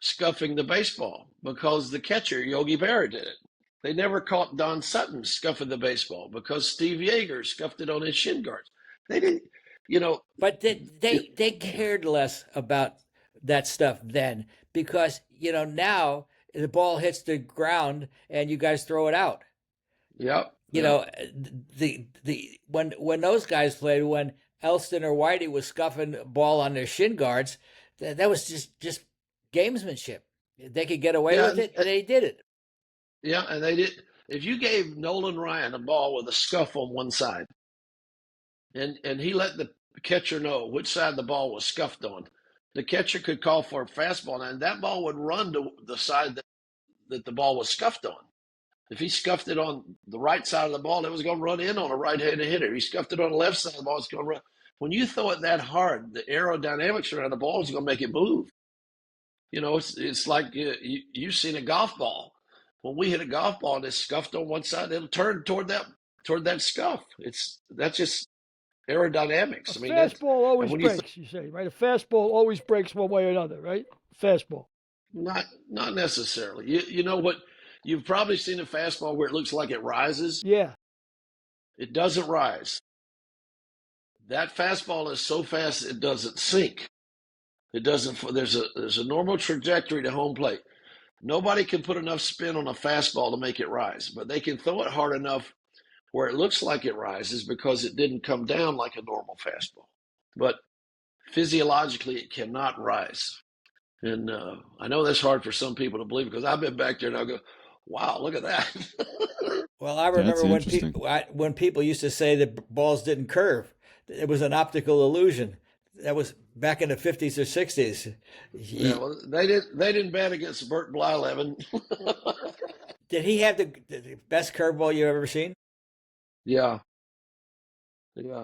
scuffing the baseball, because the catcher, Yogi Berra, did it. They never caught Don Sutton scuffing the baseball because Steve Yeager scuffed it on his shin guards. They didn't, you know. But they cared less about that stuff then, because, you know, now the ball hits the ground and you guys throw it out. Yep. You know, when those guys played, when Elston or Whitey was scuffing ball on their shin guards, that was just gamesmanship. They could get away with it, and they did it. Yeah, and they did. If you gave Nolan Ryan a ball with a scuff on one side, and he let the catcher know which side the ball was scuffed on, the catcher could call for a fastball, and that ball would run to the side that the ball was scuffed on. If he scuffed it on the right side of the ball, it was going to run in on a right-handed hitter. If he scuffed it on the left side of the ball, it's going to run. When you throw it that hard, the aerodynamics around the ball is going to make it move. You know, it's like you've seen a golf ball. When we hit a golf ball and it's scuffed on one side, it'll turn toward that scuff. That's just aerodynamics. Fastball always breaks, you say, right? A fastball always breaks one way or another, right? Fastball. Not necessarily. You know what? You've probably seen a fastball where it looks like it rises. Yeah. it doesn't rise. That fastball is so fast it doesn't sink. It doesn't. There's a normal trajectory to home plate. Nobody can put enough spin on a fastball to make it rise, but they can throw it hard enough where it looks like it rises because it didn't come down like a normal fastball. But physiologically, it cannot rise. And I know that's hard for some people to believe because I've been back there and I go, wow, look at that. Well, I remember when people used to say that balls didn't curve. It was an optical illusion. That was back in the 50s or 60s. Yeah, well, they didn't bet against Bert Blyleven. Did he have the best curveball you've ever seen? Yeah.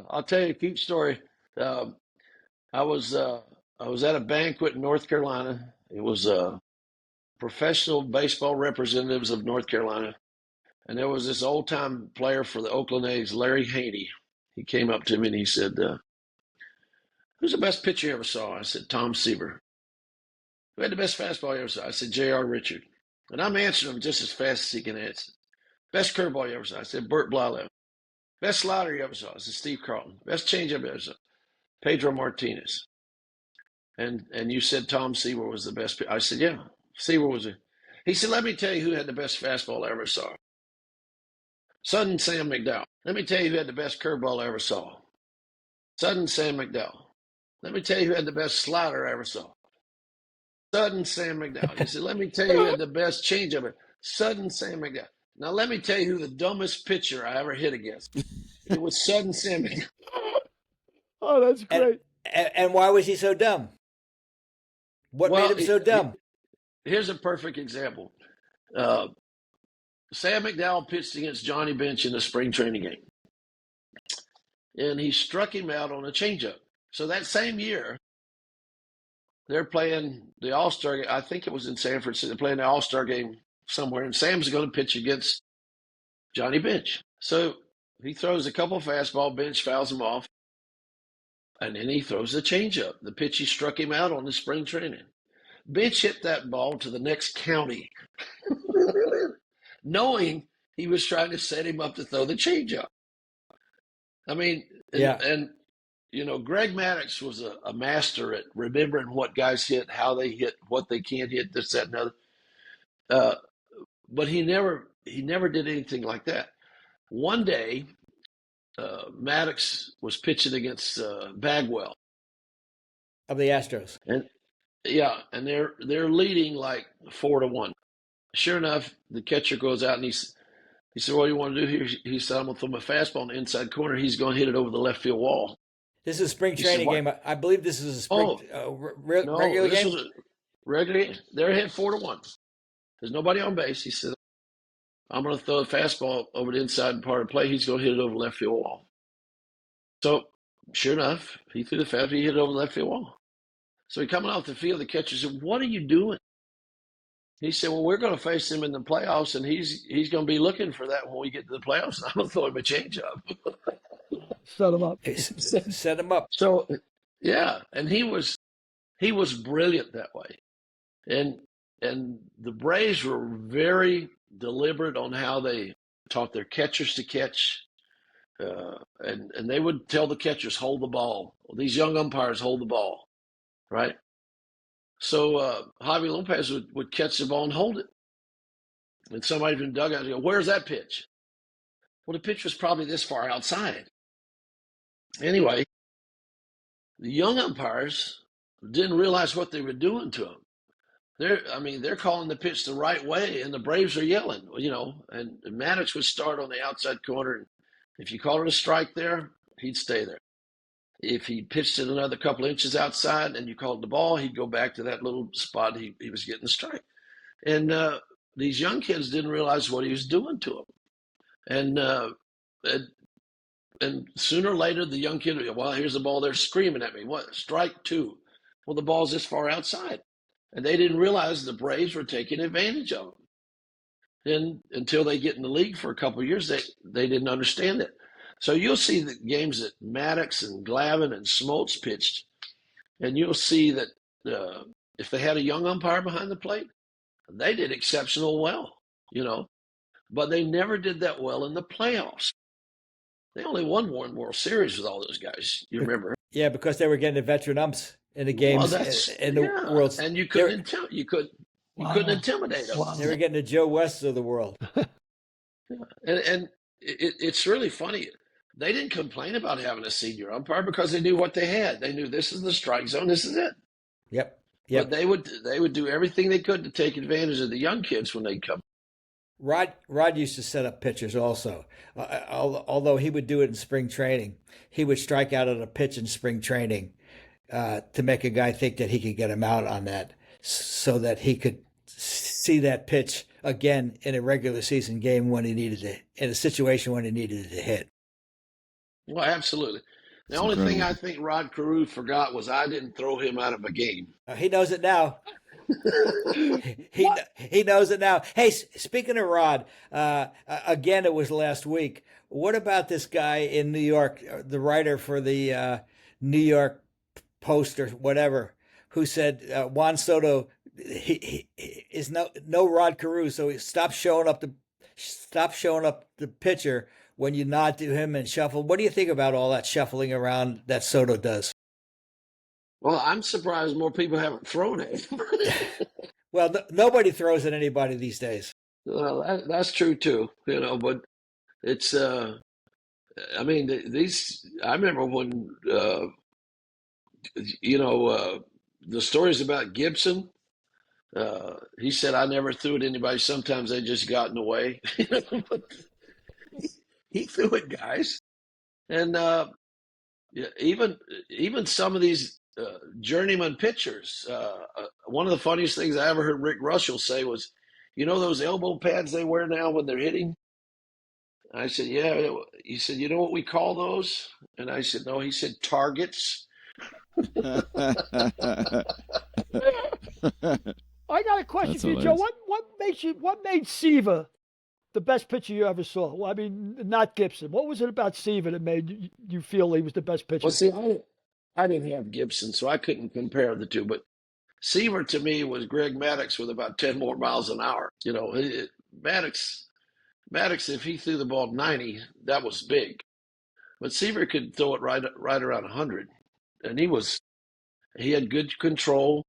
I'll tell you a cute story. I was at a banquet in North Carolina. It was professional baseball representatives of North Carolina, and there was this old time player for the Oakland A's, Larry Haney. He came up to me and he said, "Who's the best pitcher you ever saw?" I said, "Tom Seaver." "Who had the best fastball you ever saw?" I said, J.R. Richard. And I'm answering him just as fast as he can answer. "Best curveball you ever saw?" I said, Bert Blyleven. "Best slider you ever saw?" I said, Steve Carlton. "Best changeup you ever saw?" Pedro Martinez. And you said Tom Seaver was the best. I said, yeah, Seaver was it. He said, "Let me tell you who had the best fastball I ever saw. Sudden Sam McDowell. Let me tell you who had the best curveball I ever saw. Sudden Sam McDowell. Let me tell you who had the best slider I ever saw. Sudden Sam McDowell." He said, "Let me tell you who had the best changeup. Sudden Sam McDowell. Now let me tell you who the dumbest pitcher I ever hit against. It was Sudden Sam McDowell." Oh, that's great. And why was he so dumb? What made him so dumb? Here's a perfect example. Sam McDowell pitched against Johnny Bench in a spring training game. And he struck him out on a changeup. So that same year, they're playing the All-Star game. I think it was in San Francisco. They're playing the All-Star game somewhere, and Sam's going to pitch against Johnny Bench. So he throws a couple fastball, Bench fouls him off, and then he throws the changeup, the pitch he struck him out on in spring training. Bench hit that ball to the next county, knowing he was trying to set him up to throw the changeup. I mean, and you know, Greg Maddux was a master at remembering what guys hit, how they hit, what they can't hit, this, that, and other. But he never did anything like that. One day, Maddux was pitching against Bagwell of the Astros, and they're leading like 4-1. Sure enough, the catcher goes out and he said, "What do you want to do here?" He said, "I'm going to throw my fastball in the inside corner. He's going to hit it over the left field wall." This is a spring training game. I believe this is a spring regular game. This was a regular game. They're hit 4-1. There's nobody on base. He said, "I'm going to throw a fastball over the inside part of the play. He's going to hit it over the left field wall." So, sure enough, he threw the fastball. He hit it over the left field wall. So he coming off the field, the catcher said, "What are you doing?" He said, "Well, we're going to face him in the playoffs, and he's going to be looking for that when we get to the playoffs. I'm going to throw him a changeup." Set him up. Set him up. So, yeah, and he was brilliant that way, and the Braves were very deliberate on how they taught their catchers to catch, and they would tell the catchers, "Hold the ball." Well, these young umpires hold the ball, right? So Javi Lopez would catch the ball and hold it, and somebody from the dugout would go, "Where's that pitch?" Well, the pitch was probably this far outside. Anyway, the young umpires didn't realize what they were doing to him. They're calling the pitch the right way, and the Braves are yelling, you know, and Maddux would start on the outside corner. And if you called it a strike there, he'd stay there. If he pitched it another couple of inches outside and you called the ball, he'd go back to that little spot he was getting the strike. And these young kids didn't realize what he was doing to them. And sooner or later, the young kid would go, "Well, here's the ball. They're screaming at me. What? Strike two." Well, the ball's this far outside. And they didn't realize the Braves were taking advantage of them. And until they get in the league for a couple of years, they didn't understand it. So you'll see the games that Maddux and Glavine and Smoltz pitched, and you'll see that if they had a young umpire behind the plate, they did exceptional well, you know. But they never did that well in the playoffs. They only won one World Series with all those guys. You remember? Yeah, because they were getting the veteran umps in the games in the World. And you couldn't intimidate them. They were getting the Joe Wests of the world. And it's really funny. They didn't complain about having a senior umpire because they knew what they had. They knew this is the strike zone. This is it. Yep. But they would do everything they could to take advantage of the young kids when they come. Rod used to set up pitchers also. Although he would do it in spring training, he would strike out on a pitch in spring training to make a guy think that he could get him out on that, so that he could see that pitch again in a regular season game when he needed to, in a situation when he needed it to hit. Well, absolutely. The only thing I think Rod Carew forgot was I didn't throw him out of a game. He knows it now. he knows it now. Hey, speaking of Rod, again, it was last week. What about this guy in New York, the writer for the New York Post or whatever, who said Juan Soto he is no Rod Carew, so he stopped showing up the pitcher when you nod to him and shuffle. What do you think about all that shuffling around that Soto does? Well, I'm surprised more people haven't thrown it. Well, nobody throws at anybody these days. Well, that's true too, but it's, I mean, I remember when, the stories about Gibson, he said, I never threw at anybody. Sometimes they just got in the way. But he threw at guys. And even some of these journeyman pitchers, one of the funniest things I ever heard Rick Russell say was, those elbow pads they wear now when they're hitting? I said, yeah. He said, you know what we call those? And I said, no. He said, targets. I got a question for you, Joe. What made Seaver the best pitcher you ever saw? Well, I mean, not Gibson. What was it about Seaver that made you feel he was the best pitcher? Well, see, I didn't have Gibson, so I couldn't compare the two. But Seaver to me was Greg Maddux with about 10 more miles an hour. Maddux, if he threw the ball 90, that was big. But Seaver could throw it right around 100, and he had good control.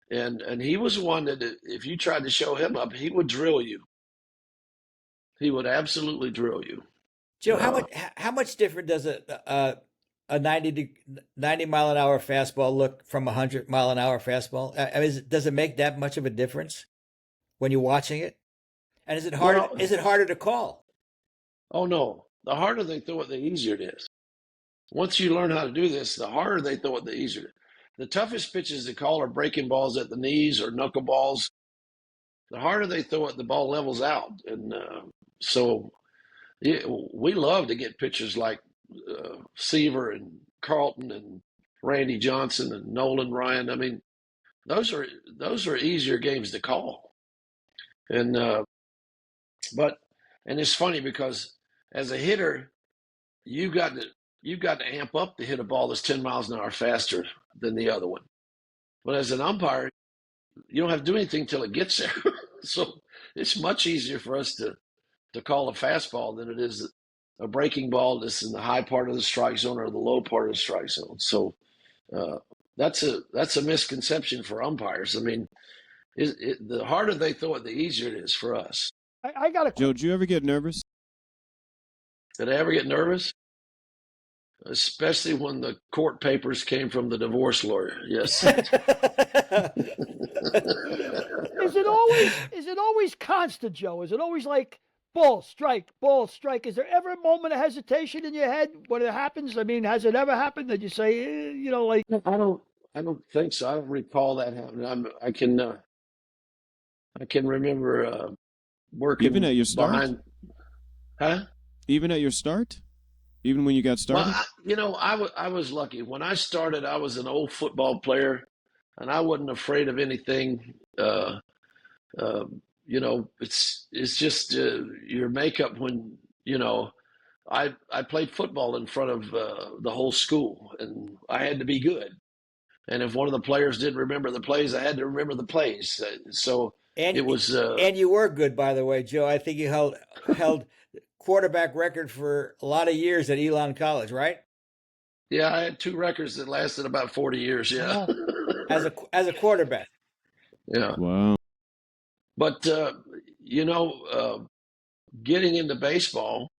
And he was one that if you tried to show him up, he would drill you. He would absolutely drill you. Joe, how much different does a 90 mile an hour fastball look from a 100 mile an hour fastball? I mean, does it make that much of a difference when you're watching it? And is it harder? Well, is it harder to call? Oh no! The harder they throw it, the easier it is. Once you learn how to do this, the harder they throw it, the easier. The toughest pitches to call are breaking balls at the knees or knuckleballs. The harder they throw it, the ball levels out. And we love to get pitchers like Seaver and Carlton and Randy Johnson and Nolan Ryan. I mean, those are easier games to call. And it's funny because as a hitter, you've got to amp up to hit a ball that's 10 miles an hour faster than the other one. But as an umpire, you don't have to do anything till it gets there. So it's much easier for us to call a fastball than it is a breaking ball that's in the high part of the strike zone or the low part of the strike zone. So that's a misconception for umpires. I mean, the harder they throw it, the easier it is for us. I got a Joe, did you ever get nervous? Did I ever get nervous? Especially when the court papers came from the divorce lawyer. Yes. Is it always constant, Joe? Is it always like ball, strike, ball, strike? Is there ever a moment of hesitation in your head when it happens? I mean, has it ever happened that you say, like? I don't think so. I don't recall that happening. I can remember working even at your start. Even at your start. Even when you got started? Well, I was lucky. When I started, I was an old football player, and I wasn't afraid of anything. It's just your makeup when, I played football in front of the whole school, and I had to be good. And if one of the players didn't remember the plays, I had to remember the plays. So And it was. and you were good, by the way, Joe. I think you held quarterback record for a lot of years at Elon College, right? Yeah, I had 2 records that lasted about 40 years. Yeah. As a quarterback. Yeah. Wow. But getting into baseball,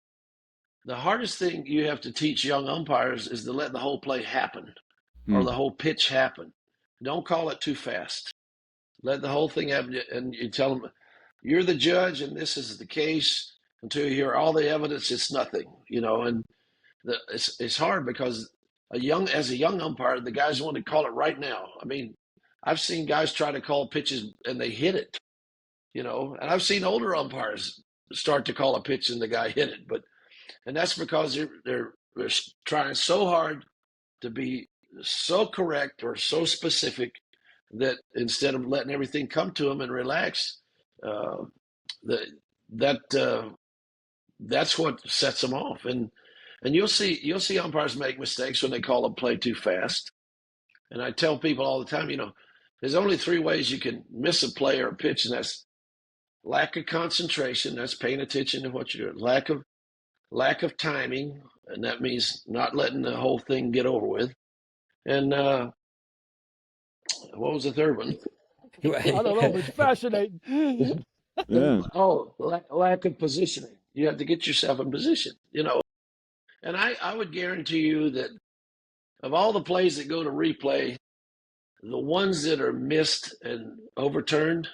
the hardest thing you have to teach young umpires is to let the whole play happen or the whole pitch happen. Don't call it too fast. Let the whole thing happen, and you tell them, you're the judge, and this is the case. Until you hear all the evidence, it's nothing, And it's hard because as a young umpire, the guys want to call it right now. I mean, I've seen guys try to call pitches and they hit it, and I've seen older umpires start to call a pitch and the guy hit it, and that's because they're trying so hard to be so correct or so specific that instead of letting everything come to them and relax, that's what sets them off. And you'll see umpires make mistakes when they call a play too fast. And I tell people all the time, there's only 3 ways you can miss a play or a pitch, and that's lack of concentration. That's paying attention to what you're doing. Lack of timing, and that means not letting the whole thing get over with. And what was the third one? I don't know, but it's fascinating. Yeah. Oh, lack of positioning. You have to get yourself in position, And I would guarantee you that of all the plays that go to replay, the ones that are missed and overturned,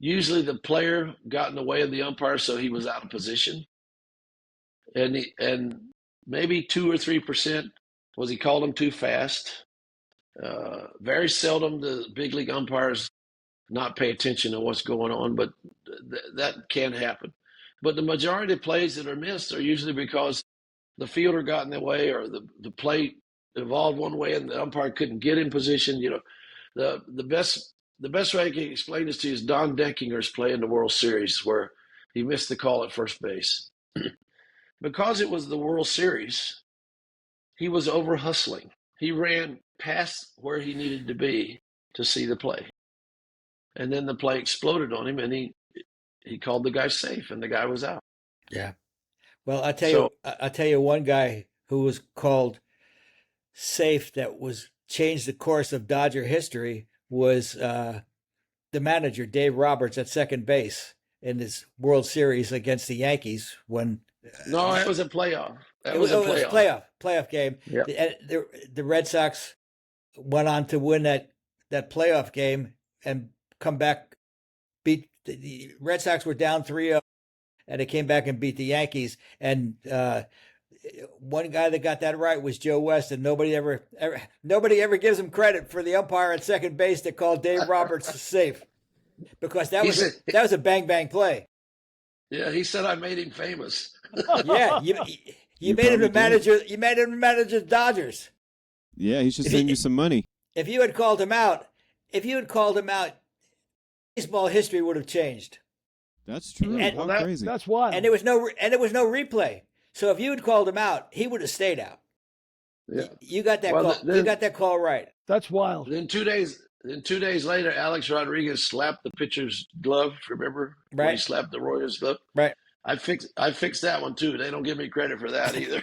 usually the player got in the way of the umpire, so he was out of position. And maybe 2 or 3% was he called him too fast. Very seldom the big league umpires not pay attention to what's going on, but that can happen. But the majority of plays that are missed are usually because the fielder got in the way or the play evolved one way and the umpire couldn't get in position. The best way I can explain this to you is Don Denkinger's play in the World Series where he missed the call at first base. Because it was the World Series, he was over hustling. He ran past where he needed to be to see the play. And then the play exploded on him, and he called the guy safe, and the guy was out. Yeah. Well, I'll tell you one guy who was called safe that was changed the course of Dodger history was the manager, Dave Roberts, at second base in this World Series against the Yankees when. No, it was a playoff. It was a playoff game. Yep. The Red Sox went on to win that playoff game and come back, beat the Red Sox were down 3-0, and they came back and beat the Yankees. And one guy that got that right was Joe West, and nobody ever gives him credit for the umpire at second base that called Dave Roberts safe, because that was a bang bang play. Yeah, he said I made him famous. Yeah, you made him the manager. You made him the manager of the Dodgers. Yeah, he should send you some money. If you had called him out, baseball history would have changed. That's true. And, crazy. That's wild. And there was no replay. So if you had called him out, he would have stayed out. Yeah, you got that call. You got that call right. That's wild. Then 2 days later, Alex Rodriguez slapped the pitcher's glove. Remember? Right. When he slapped the Royals glove. Right. I fixed that one too. They don't give me credit for that either.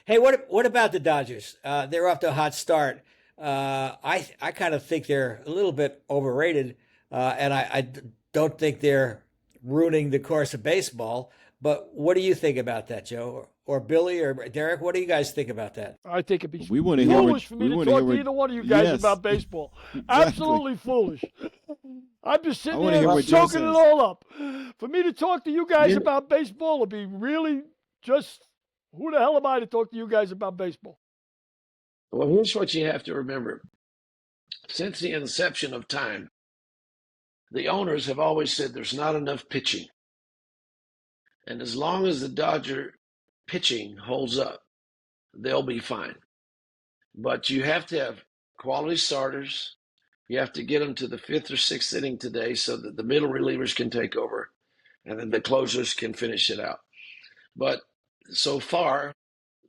Hey, what about the Dodgers? They're off to a hot start. I kind of think they're a little bit overrated, and I don't think they're ruining the course of baseball. But what do you think about that, Joe? Or Billy or Derek? What do you guys think about that? I think it'd be foolish for me to talk to either one of you guys about baseball. Exactly. Absolutely foolish. I'm just sitting I there hear what Joe soaking it says. all up. For me to talk to you guys about baseball would be really just, who the hell am I to talk to you guys about baseball? Well, here's what you have to remember. Since the inception of time, the owners have always said there's not enough pitching. And as long as the Dodger pitching holds up, they'll be fine. But you have to have quality starters. You have to get them to the 5th or 6th inning today so that the middle relievers can take over and then the closers can finish it out. But so far,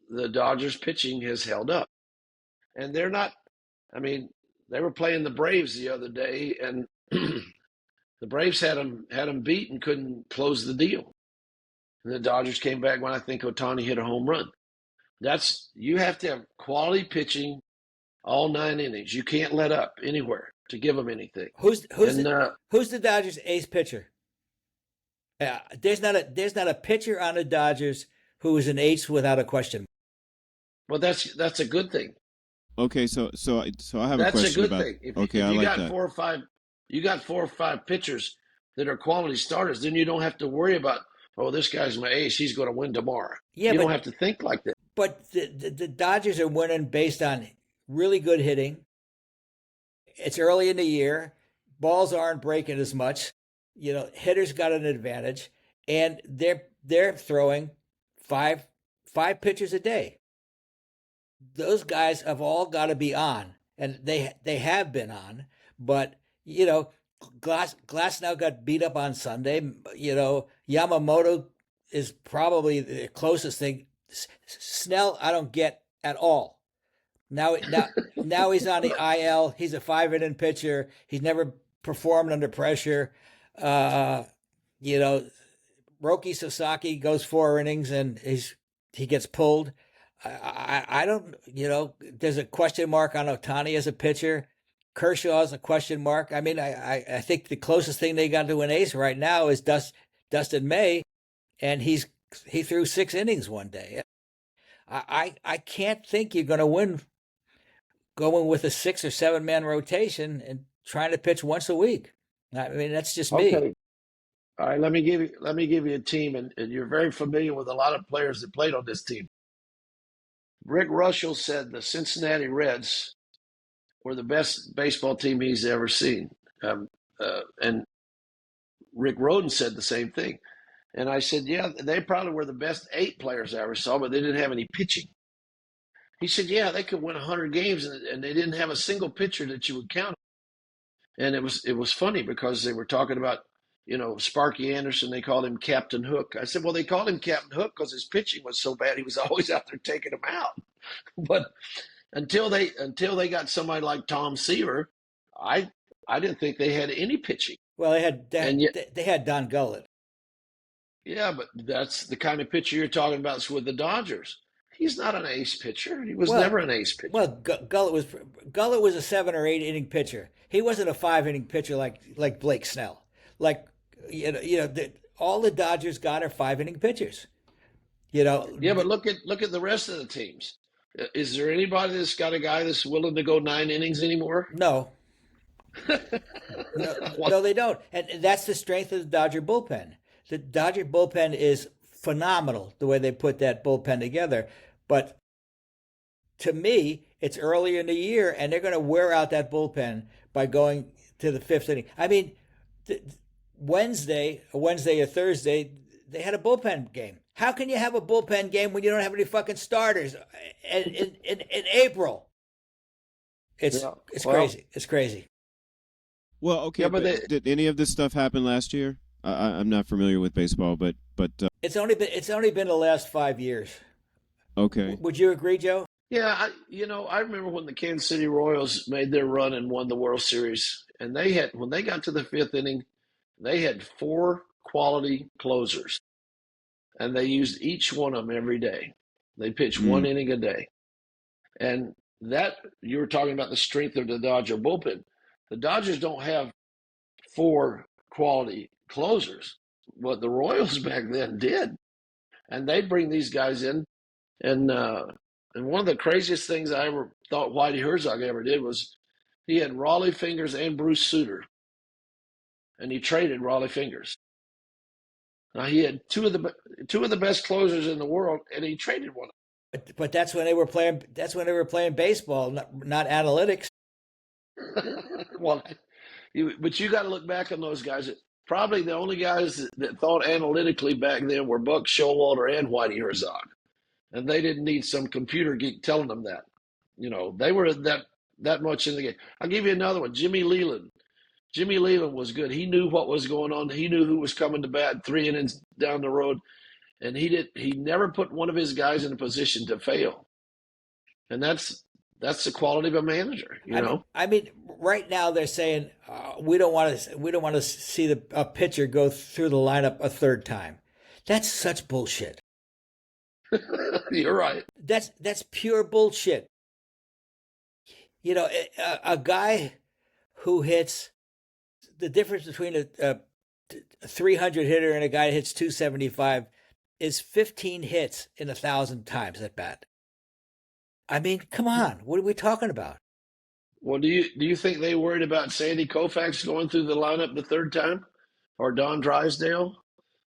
the Dodgers pitching has held up. And they're not, they were playing the Braves the other day, and the Braves had them beat and couldn't close the deal. And the Dodgers came back when I think Ohtani hit a home run. You have to have quality pitching all 9 innings. You can't let up anywhere to give them anything. Who's the Dodgers' ace pitcher? There's not a pitcher on the Dodgers who is an ace without a question. Well, that's a good thing. Okay, so I have a question about. That's a good thing. If I you like got that. 4 or 5 pitchers that are quality starters, then you don't have to worry about, oh, this guy's my ace, he's going to win tomorrow. Yeah, you don't have to think like that. But the Dodgers are winning based on really good hitting. It's early in the year. Balls aren't breaking as much. Hitters got an advantage, and they're throwing five pitches a day. Those guys have all got to be on, and they have been on. But Glass now got beat up on Sunday. Yamamoto is probably the closest thing. Snell, I don't get at all. Now he's on the IL. He's a 5-inning pitcher. He's never performed under pressure. Roki Sasaki goes 4 innings and he gets pulled. I don't. There's a question mark on Ohtani as a pitcher. Kershaw's a question mark. I mean, I think the closest thing they got to an ace right now is Dustin May, and he threw 6 innings one day. I can't think you're going to win going with a 6 or 7 man rotation and trying to pitch once a week. I mean, that's just me. Okay. All right, let me give you a team, and you're very familiar with a lot of players that played on this team. Rick Russell said the Cincinnati Reds were the best baseball team he's ever seen. And Rick Rhoden said the same thing. And I said, yeah, they probably were the best 8 players I ever saw, but they didn't have any pitching. He said, yeah, they could win 100 games, and they didn't have a single pitcher that you would count. And it was funny because they were talking about, Sparky Anderson, they called him Captain Hook. I said, well, they called him Captain Hook because his pitching was so bad he was always out there taking them out. But until they got somebody like Tom Seaver, I didn't think they had any pitching. Well, they had Don Gullett. Yeah, but that's the kind of pitcher you're talking about with the Dodgers. He's not an ace pitcher. He was never an ace pitcher. Well, Gullett was a 7 or 8 inning pitcher. He wasn't a 5-inning pitcher like Blake Snell. All the Dodgers got are 5-inning pitchers. Yeah, but look at the rest of the teams. Is there anybody that's got a guy that's willing to go 9 innings anymore? No. No, they don't. And that's the strength of the Dodger bullpen. The Dodger bullpen is phenomenal, the way they put that bullpen together. But to me, it's early in the year, and they're going to wear out that bullpen by going to the 5th inning. I mean, Wednesday or Thursday, they had a bullpen game. How can you have a bullpen game when you don't have any fucking starters in April? It's crazy. It's crazy. Well, okay, yeah, but did any of this stuff happen last year? I'm not familiar with baseball, but it's only been the last 5 years. Okay. Would you agree, Joe? Yeah, I remember when the Kansas City Royals made their run and won the World Series, and when they got to the 5th inning, they had 4 quality closers, and they used each one of them every day. They pitched 1 inning a day, and that you were talking about the strength of the Dodger bullpen. The Dodgers don't have 4 quality closers, but the Royals back then did, and they'd bring these guys in, and one of the craziest things I ever thought Whitey Herzog ever did was he had Raleigh Fingers and Bruce Sutter, and he traded Raleigh Fingers. Now he had two of the best closers in the world, and he traded one. But that's when they were playing. That's when they were playing baseball, not analytics. Well, but you got to look back on those guys. Probably the only guys that thought analytically back then were Buck Showalter and Whitey Herzog, and they didn't need some computer geek telling them that. They were that much in the game. I'll give you another one. Jimmy Leland. Jimmy Leland was good. He knew what was going on. He knew who was coming to bat 3 innings down the road, and he never put one of his guys in a position to fail. And that's that's the quality of a manager, you know. I mean, right now they're saying we don't want to see a pitcher go through the lineup a third time. That's such bullshit. You're right. That's pure bullshit. You know, a guy who hits, the difference between a 300 hitter and a guy that hits 275 is 15 hits in 1,000 times at bat. I mean, come on, what are we talking about? Well, do you think they worried about Sandy Koufax going through the lineup the third time, or Don Drysdale?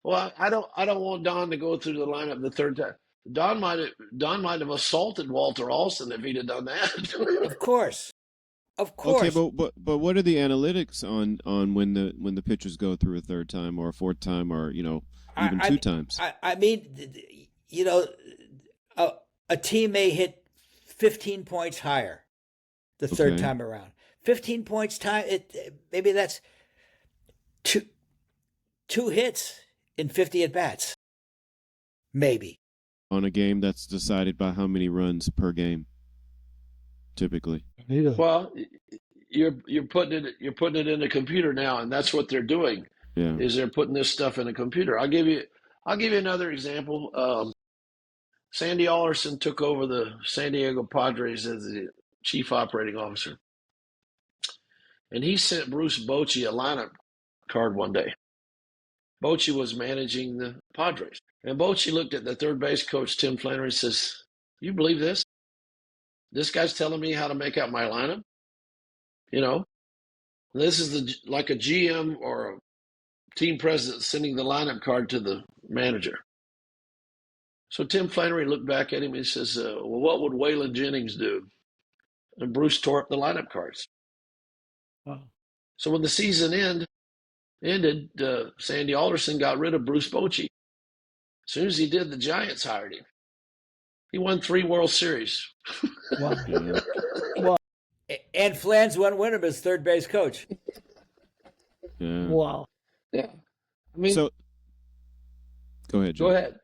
Well, I don't want Don to go through the lineup the third time. Don might have assaulted Walter Alston if he'd have done that. Of course. Okay, but what are the analytics on when the pitchers go through a third time or a fourth time or even two times? I mean, you know, a team may hit 15 points higher the third time around. 15 points maybe that's two hits in 50 at bats. Maybe. On a game that's decided by how many runs per game, typically. Well, you're putting it in a computer now, and that's what they're doing. Yeah. Is they're putting this stuff in a computer. I'll give you another example. Sandy Alderson took over the San Diego Padres as the chief operating officer, and he sent Bruce Bochy a lineup card one day. Bochy was managing the Padres. And Bochy looked at the third base coach, Tim Flannery, and says, "You believe this? This guy's telling me how to make out my lineup? You know, this is like a GM or a team president sending the lineup card to the manager." So Tim Flannery looked back at him and he says, "Well, what would Waylon Jennings do?" And Bruce tore up the lineup cards. Wow. So when the season ended, Sandy Alderson got rid of Bruce Bochy. As soon as he did, the Giants hired him. He won 3 World Series. Wow. Wow. And Flans won Wyndham as third base coach. Yeah. Wow. Yeah. I mean, so go ahead, Joe. Go ahead.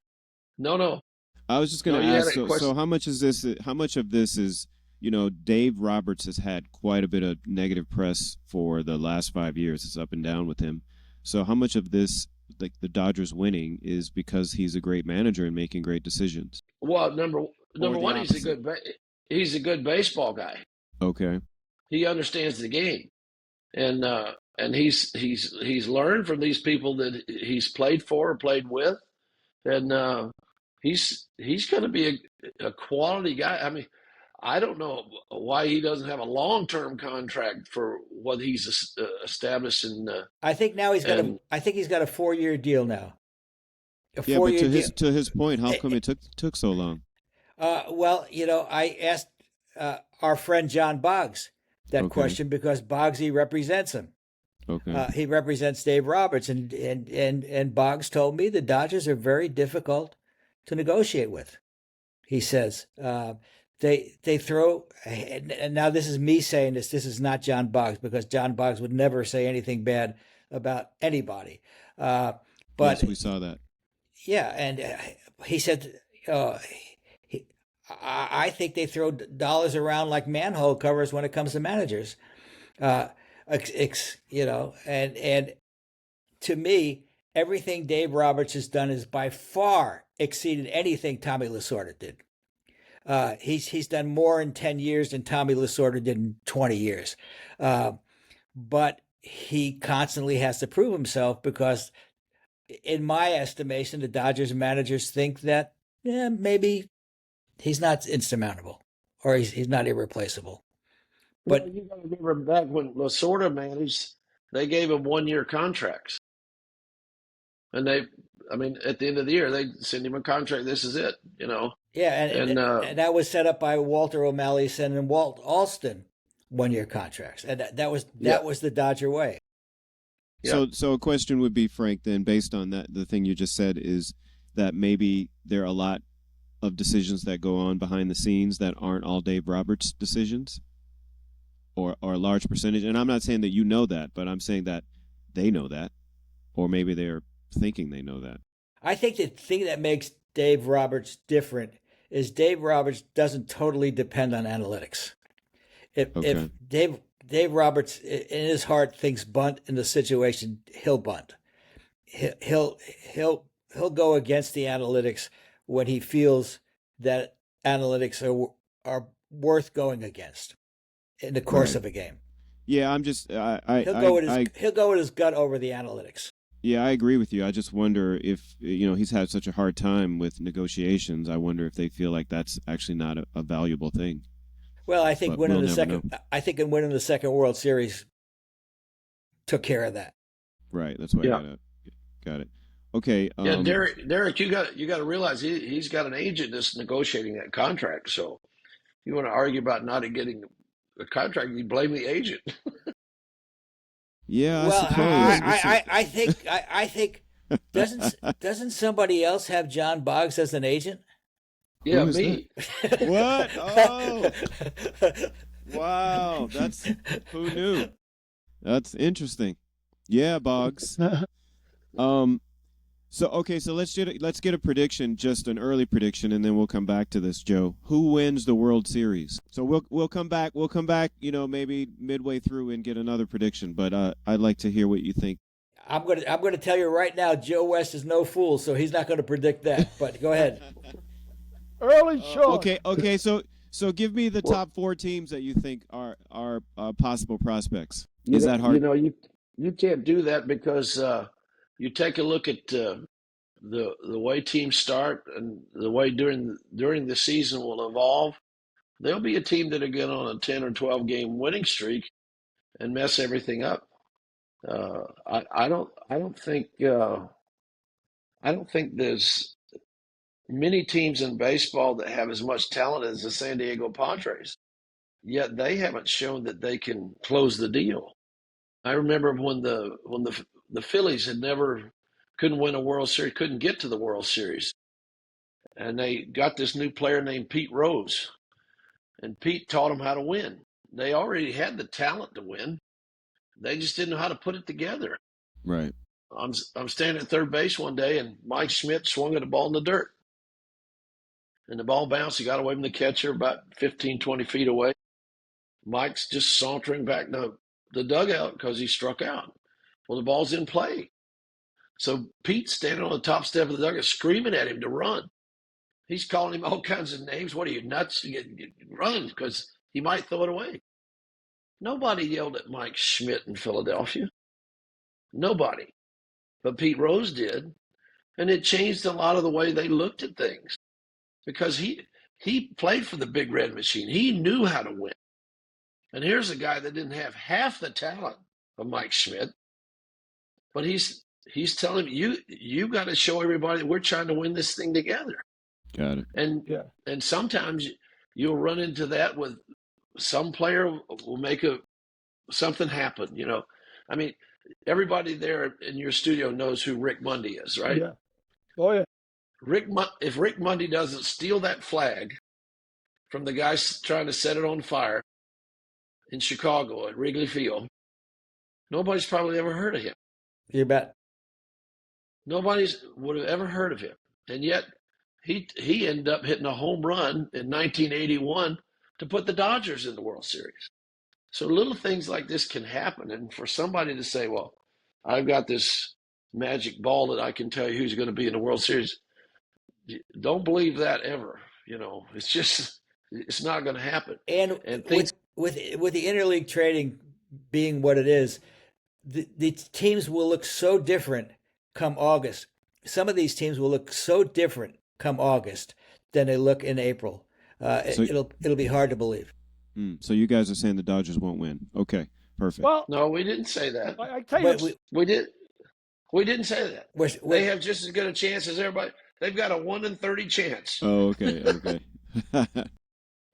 No. I was just going to ask. So how much is this? How much of this is Dave Roberts has had quite a bit of negative press for the last 5 years. It's up and down with him. So how much of this, like the Dodgers winning, is because he's a great manager and making great decisions? Well, number one, he's a good baseball guy. Okay. He understands the game, and he's learned from these people that he's played for or played with, and he's going to be a quality guy. I mean, I don't know why he doesn't have a long-term contract for what he's established in. I think now he's got I think he's got a 4-year deal now. But to his point, how come it took so long? Well, I asked our friend John Boggs that question because Boggsy represents him. Okay. He represents Dave Roberts, and Boggs told me the Dodgers are very difficult to negotiate with. He says they throw, and now this is me saying this. This is not John Boggs, because John Boggs would never say anything bad about anybody. But yes, we saw that. Yeah, and he said, I think they throw dollars around like manhole covers when it comes to managers. And to me, everything Dave Roberts has done is by far exceeded anything Tommy Lasorda did. He's done more in 10 years than Tommy Lasorda did in 20 years. But he constantly has to prove himself because, in my estimation, the Dodgers managers think that maybe he's not insurmountable or he's not irreplaceable. But you got to remember back when Lasorda managed, they gave him 1-year contracts. And at the end of the year, they send him a contract. This is it, Yeah, and that was set up by Walter O'Malley sending Walt Alston 1-year contracts, and that was the Dodger way. Yeah. So a question would be, Frank, then, based on that, the thing you just said is that maybe there are a lot of decisions that go on behind the scenes that aren't all Dave Roberts' decisions, or a large percentage. And I'm not saying that you know that, but I'm saying that they know that, or maybe they're thinking they know that. I think the thing that makes Dave Roberts different is Dave Roberts doesn't totally depend on analytics. If Dave Roberts in his heart thinks bunt in the situation, he'll bunt. He'll go against the analytics when he feels that analytics are worth going against in the course of a game. Yeah, I'm just he'll go with his gut over the analytics. Yeah, I agree with you. I just wonder if he's had such a hard time with negotiations. I wonder if they feel like that's actually not a valuable thing. Well, I think winning the second World Series took care of that. Right. That's why I got it. Okay. Yeah, Derek, you got to realize he's got an agent that's negotiating that contract. So you want to argue about not getting a contract, you blame the agent. Yeah. Well, I think doesn't somebody else have John Boggs as an agent? Yeah, me. What? Oh, wow! Who knew? That's interesting. Yeah, Boggs. So let's get a prediction, just an early prediction, and then we'll come back to this, Joe. Who wins the World Series? So we'll come back. We'll come back. Maybe midway through and get another prediction. But I'd like to hear what you think. I'm gonna tell you right now, Joe West is no fool, so he's not gonna predict that. But go ahead. Early show. Okay. So give me the top 4 teams that you think are possible prospects. Is that hard? You can't do that because you take a look at the way teams start and the way during the season will evolve. There'll be a team that'll get on a 10 or 12 game winning streak and mess everything up. I don't think there's many teams in baseball that have as much talent as the San Diego Padres, yet they haven't shown that they can close the deal. I remember when the Phillies couldn't win a World Series, couldn't get to the World Series, and they got this new player named Pete Rose, and Pete taught them how to win. They already had the talent to win. They just didn't know how to put it together. Right. I'm standing at third base one day, and Mike Schmidt swung at a ball in the dirt. And the ball bounced. He got away from the catcher about 15, 20 feet away. Mike's just sauntering back to the dugout because he struck out. Well, the ball's in play. So Pete's standing on the top step of the dugout screaming at him to run. He's calling him all kinds of names. What are you, nuts? Run, because he might throw it away. Nobody yelled at Mike Schmidt in Philadelphia. Nobody. But Pete Rose did. And it changed a lot of the way they looked at things. Because he played for the Big Red Machine. He knew how to win. And here's a guy that didn't have half the talent of Mike Schmidt. But he's telling you got to show everybody we're trying to win this thing together. Got it. And sometimes you'll run into that with some player will make something happen. I mean, everybody there in your studio knows who Rick Mundy is, right? Yeah. Oh yeah. If Rick Mundy doesn't steal that flag from the guy trying to set it on fire in Chicago at Wrigley Field, nobody's probably ever heard of him. You bet. Nobody's would have ever heard of him. And yet he ended up hitting a home run in 1981 to put the Dodgers in the World Series. So little things like this can happen. And for somebody to say, well, I've got this magic ball that I can tell you who's going to be in the World Series, don't believe that ever. It's not going to happen. And things with the interleague trading being what it is, the teams will look so different come August. Some of these teams will look so different come August than they look in April. It'll be hard to believe. So you guys are saying the Dodgers won't win? Okay, perfect. Well, no, we didn't say that. I tell you, we didn't say that. They have just as good a chance as everybody. They've got a 1 in 30 chance. Oh, okay.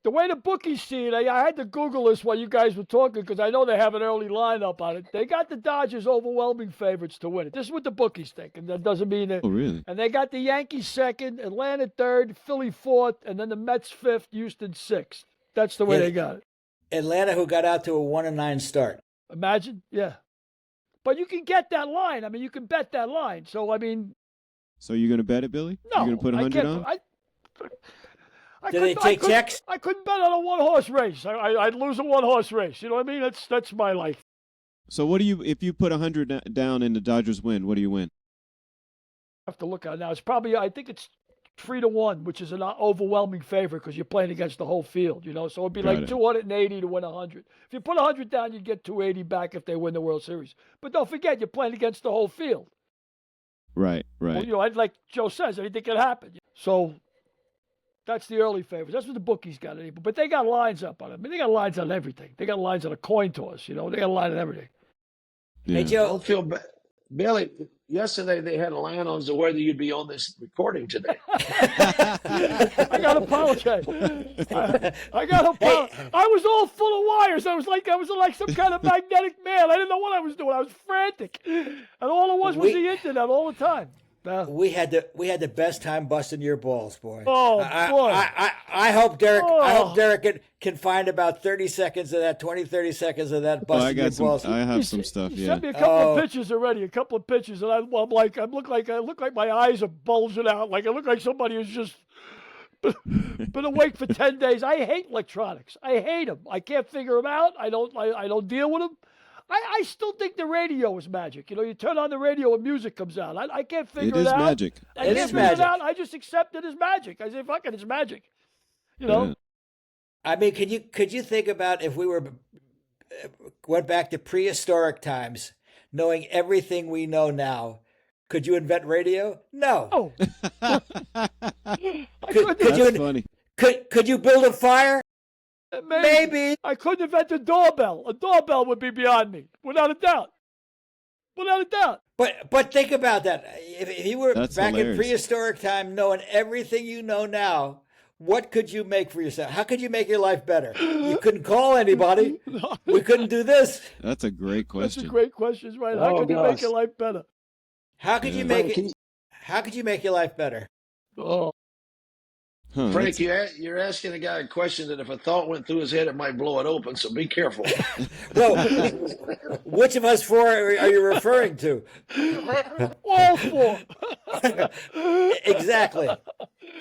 The way the bookies see it, I had to Google this while you guys were talking because I know they have an early lineup on it. They got the Dodgers overwhelming favorites to win it. This is what the bookies think, and that doesn't mean that. Oh, really? And they got the Yankees second, Atlanta third, Philly fourth, and then the Mets fifth, Houston sixth. That's the way they got it. Atlanta, who got out to a 1-9 start. Imagine, yeah. But you can get that line. I mean, you can bet that line. So, I mean. So you're going to bet it, Billy? No. You're going to put 100 on? Do they take checks? I couldn't bet on a one-horse race. I'd lose a one-horse race. You know what I mean? That's my life. So what do you, if you put 100 down and the Dodgers win, what do you win? I have to look at it now. It's probably, I think it's 3-1, which is an overwhelming favorite because you're playing against the whole field, you know. So it'd be like 280 to win 100. If you put 100 down, you'd get 280 back if they win the World Series. But don't forget, you're playing against the whole field. Right. Well, you know, like Joe says, anything can happen. So that's the early favorites. That's what the bookies got. But they got lines up on it. I mean, they got lines on everything. They got lines on a coin toss. You know, they got a line on everything. Yeah. Hey, I don't feel bad. Billy, yesterday they had a line on as to whether you'd be on this recording today. I got to apologize. I got to apologize. I was all full of wires. I was like some kind of magnetic man. I didn't know what I was doing. I was frantic. And all it was the internet all the time. We had the best time busting your balls, boy. Oh, boy. I hope Derek can find about 30 seconds of that, 20, 30 seconds of that busting your balls. I have some stuff, He sent me a couple of pictures already, and I look like my eyes are bulging out. Like I look like somebody who's just been awake for 10 days. I hate electronics. I hate them. I can't figure them out. I don't deal with them. I still think the radio is magic. You know, you turn on the radio and music comes out. I can't figure it out. It is magic. I can't figure it out. I just accept it as magic. I say, fuck it, it's magic. You know? Yeah. I mean, could you think about if we went back to prehistoric times, knowing everything we know now? Could you invent radio? No. Oh. That's funny. Could you build a fire? Maybe. I couldn't invent a doorbell. A doorbell would be beyond me, without a doubt. Without a doubt. But think about that. If you were That's back hilarious. in prehistoric time, knowing everything you know now, what could you make for yourself? How could you make your life better? You couldn't call anybody. We couldn't do this. That's a great question. That's a great question, right? How could you make your life better? How could you make it? How could you make your life better? Oh. Huh, Frank, you're asking a guy a question that if a thought went through his head, it might blow it open, so be careful. Well, which of us four are you referring to? All four. Exactly.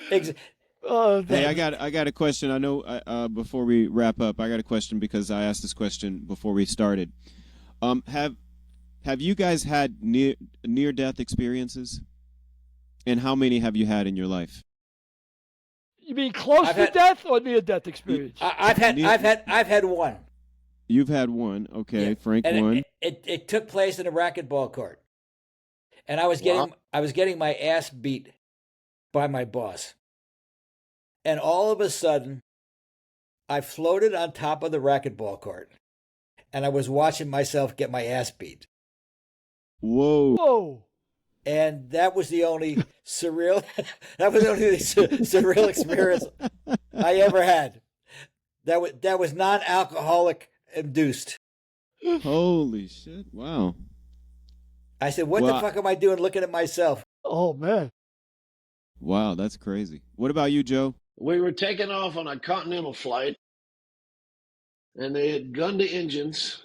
Hey, I got a question. I know before we wrap up, I got a question because I asked this question before we started. Have you guys had near death experiences? And how many have you had in your life? You mean close to death or near death experience? I've had one. You've had one, okay. Yeah. Frank, and one. It took place in a racquetball court, and I was getting my ass beat by my boss, and all of a sudden, I floated on top of the racquetball court, and I was watching myself get my ass beat. Whoa. And that was the only surreal experience I ever had. That was non-alcoholic induced. Holy shit! Wow. I said, "What the fuck am I doing looking at myself?" Oh man. Wow, that's crazy. What about you, Joe? We were taking off on a continental flight, and they had gunned the engines,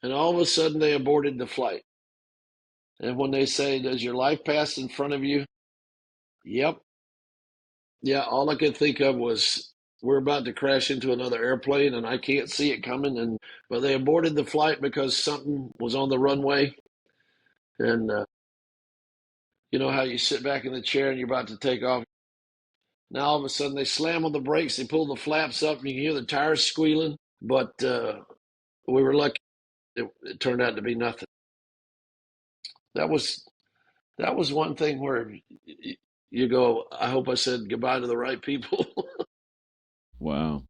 and all of a sudden they aborted the flight. And when they say, "Does your life pass in front of you?" Yep. Yeah, all I could think of was we're about to crash into another airplane and I can't see it coming. But they aborted the flight because something was on the runway. And you know how you sit back in the chair and you're about to take off. Now all of a sudden they slam on the brakes, they pull the flaps up, and you can hear the tires squealing. But we were lucky; it turned out to be nothing. That was one thing where you go, I hope I said goodbye to the right people. Wow.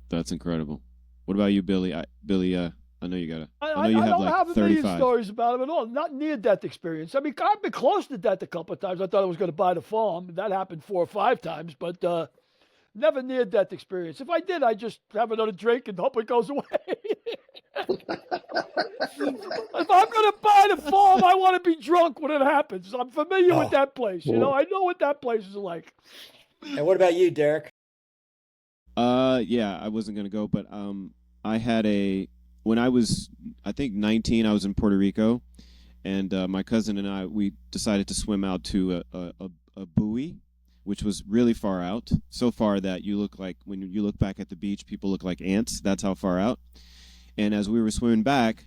That's incredible. What about you, Billy? Billy, I know you got I know you have don't like have a 35. million stories about him at all. Not near-death experience. I mean, I've been close to death a couple of times. I thought I was going to buy the farm. That happened 4 or 5 times, but never near-death experience. If I did, I'd just have another drink and hope it goes away. If I'm going to buy the farm, I want to be drunk when it happens. I'm familiar with that place. You know, I know what that place is like. And what about you, Derek? Yeah, I wasn't going to go, but I had when I was, I think 19, I was in Puerto Rico, and my cousin and I, we decided to swim out to a buoy, which was really far out, so far that you look like, when you look back at the beach, people look like ants. That's how far out. And as we were swimming back,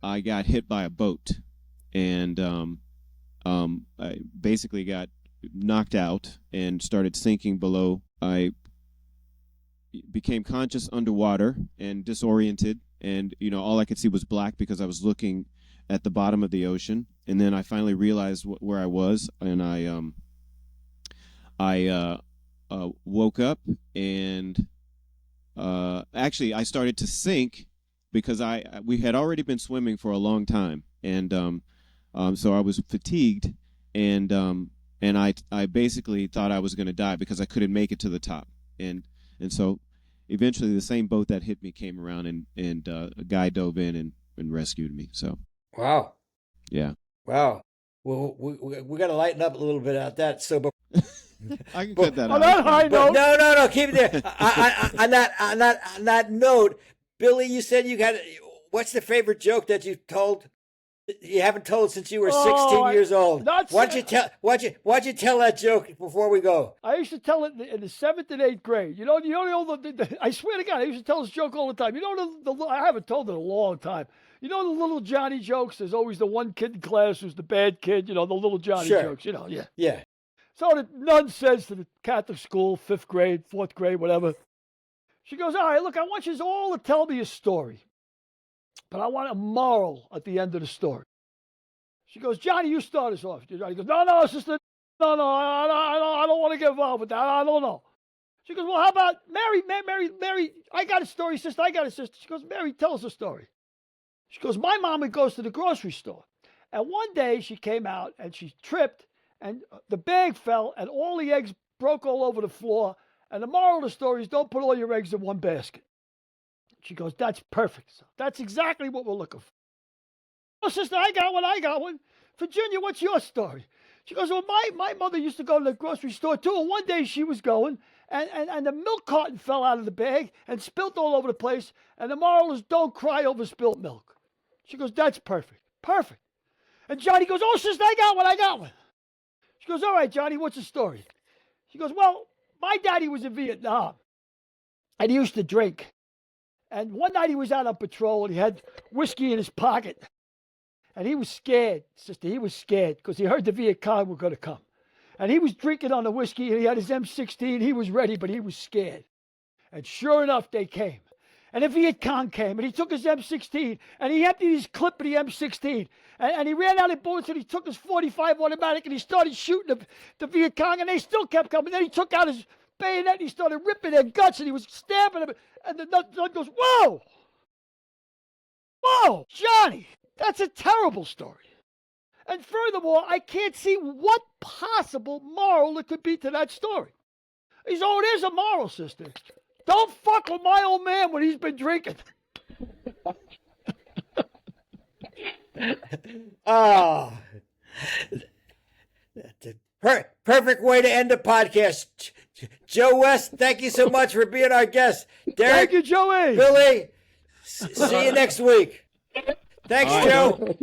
I got hit by a boat, and I basically got knocked out and started sinking below. I became conscious underwater and disoriented, and all I could see was black because I was looking at the bottom of the ocean. And then I finally realized where I was, and I woke up, and actually I started to sink because we had already been swimming for a long time, and so I was fatigued, and I basically thought I was going to die because I couldn't make it to the top, and so eventually the same boat that hit me came around, and a guy dove in and rescued me. So wow, yeah, wow. Well, we got to lighten up a little bit at that. So, but I can cut that on out. that high note, no, keep it there. On that note, Billy, you said you got. What's the favorite joke that you told? You haven't told since you were 16 years old. Why'd you tell that joke before we go? I used to tell it in the 7th and 8th grade. You know I swear to God, I used to tell this joke all the time. I haven't told it in a long time. The little Johnny jokes? There's always the one kid in class who's the bad kid, the little Johnny jokes, yeah. Yeah. So the nun says to the Catholic school, 5th grade, 4th grade, whatever. She goes, all right, look, I want you all to tell me a story, but I want a moral at the end of the story. She goes, Johnny, you start us off. Johnny goes, no, sister, no, I don't want to get involved with that. I don't know. She goes, well, how about Mary, I got a story, sister, I got a sister. She goes, Mary, tell us a story. She goes, my mama goes to the grocery store, and one day she came out and she tripped, and the bag fell, and all the eggs broke all over the floor. And the moral of the story is don't put all your eggs in one basket. She goes, that's perfect. So that's exactly what we're looking for. Oh, sister, I got one. Virginia, what's your story? She goes, well, my mother used to go to the grocery store too, and one day she was going, and the milk carton fell out of the bag and spilt all over the place, and the moral is don't cry over spilt milk. She goes, that's perfect. Perfect. And Johnny goes, oh, sister, I got one. She goes, all right, Johnny, what's the story? She goes, well, my daddy was in Vietnam, and he used to drink. And one night he was out on patrol, and he had whiskey in his pocket. And he was scared, sister. He was scared because he heard the Viet Cong were going to come. And he was drinking on the whiskey, and he had his M16. He was ready, but he was scared. And sure enough, they came. And the Viet Cong came, and he took his M16, and he emptied his clip of the M16. And he ran out of bullets, and he took his .45 automatic, and he started shooting the Viet Cong, and they still kept coming. Then he took out his bayonet, and he started ripping their guts, and he was stabbing them. And the nun goes, whoa! Whoa, Johnny, that's a terrible story. And furthermore, I can't see what possible moral it could be to that story. He said, oh, there's a moral, sister. Don't fuck with my old man when he's been drinking. Oh, perfect way to end the podcast. Joe West, thank you so much for being our guest. Derek, thank you, Joey. Billy, see you next week. Thanks, Joe.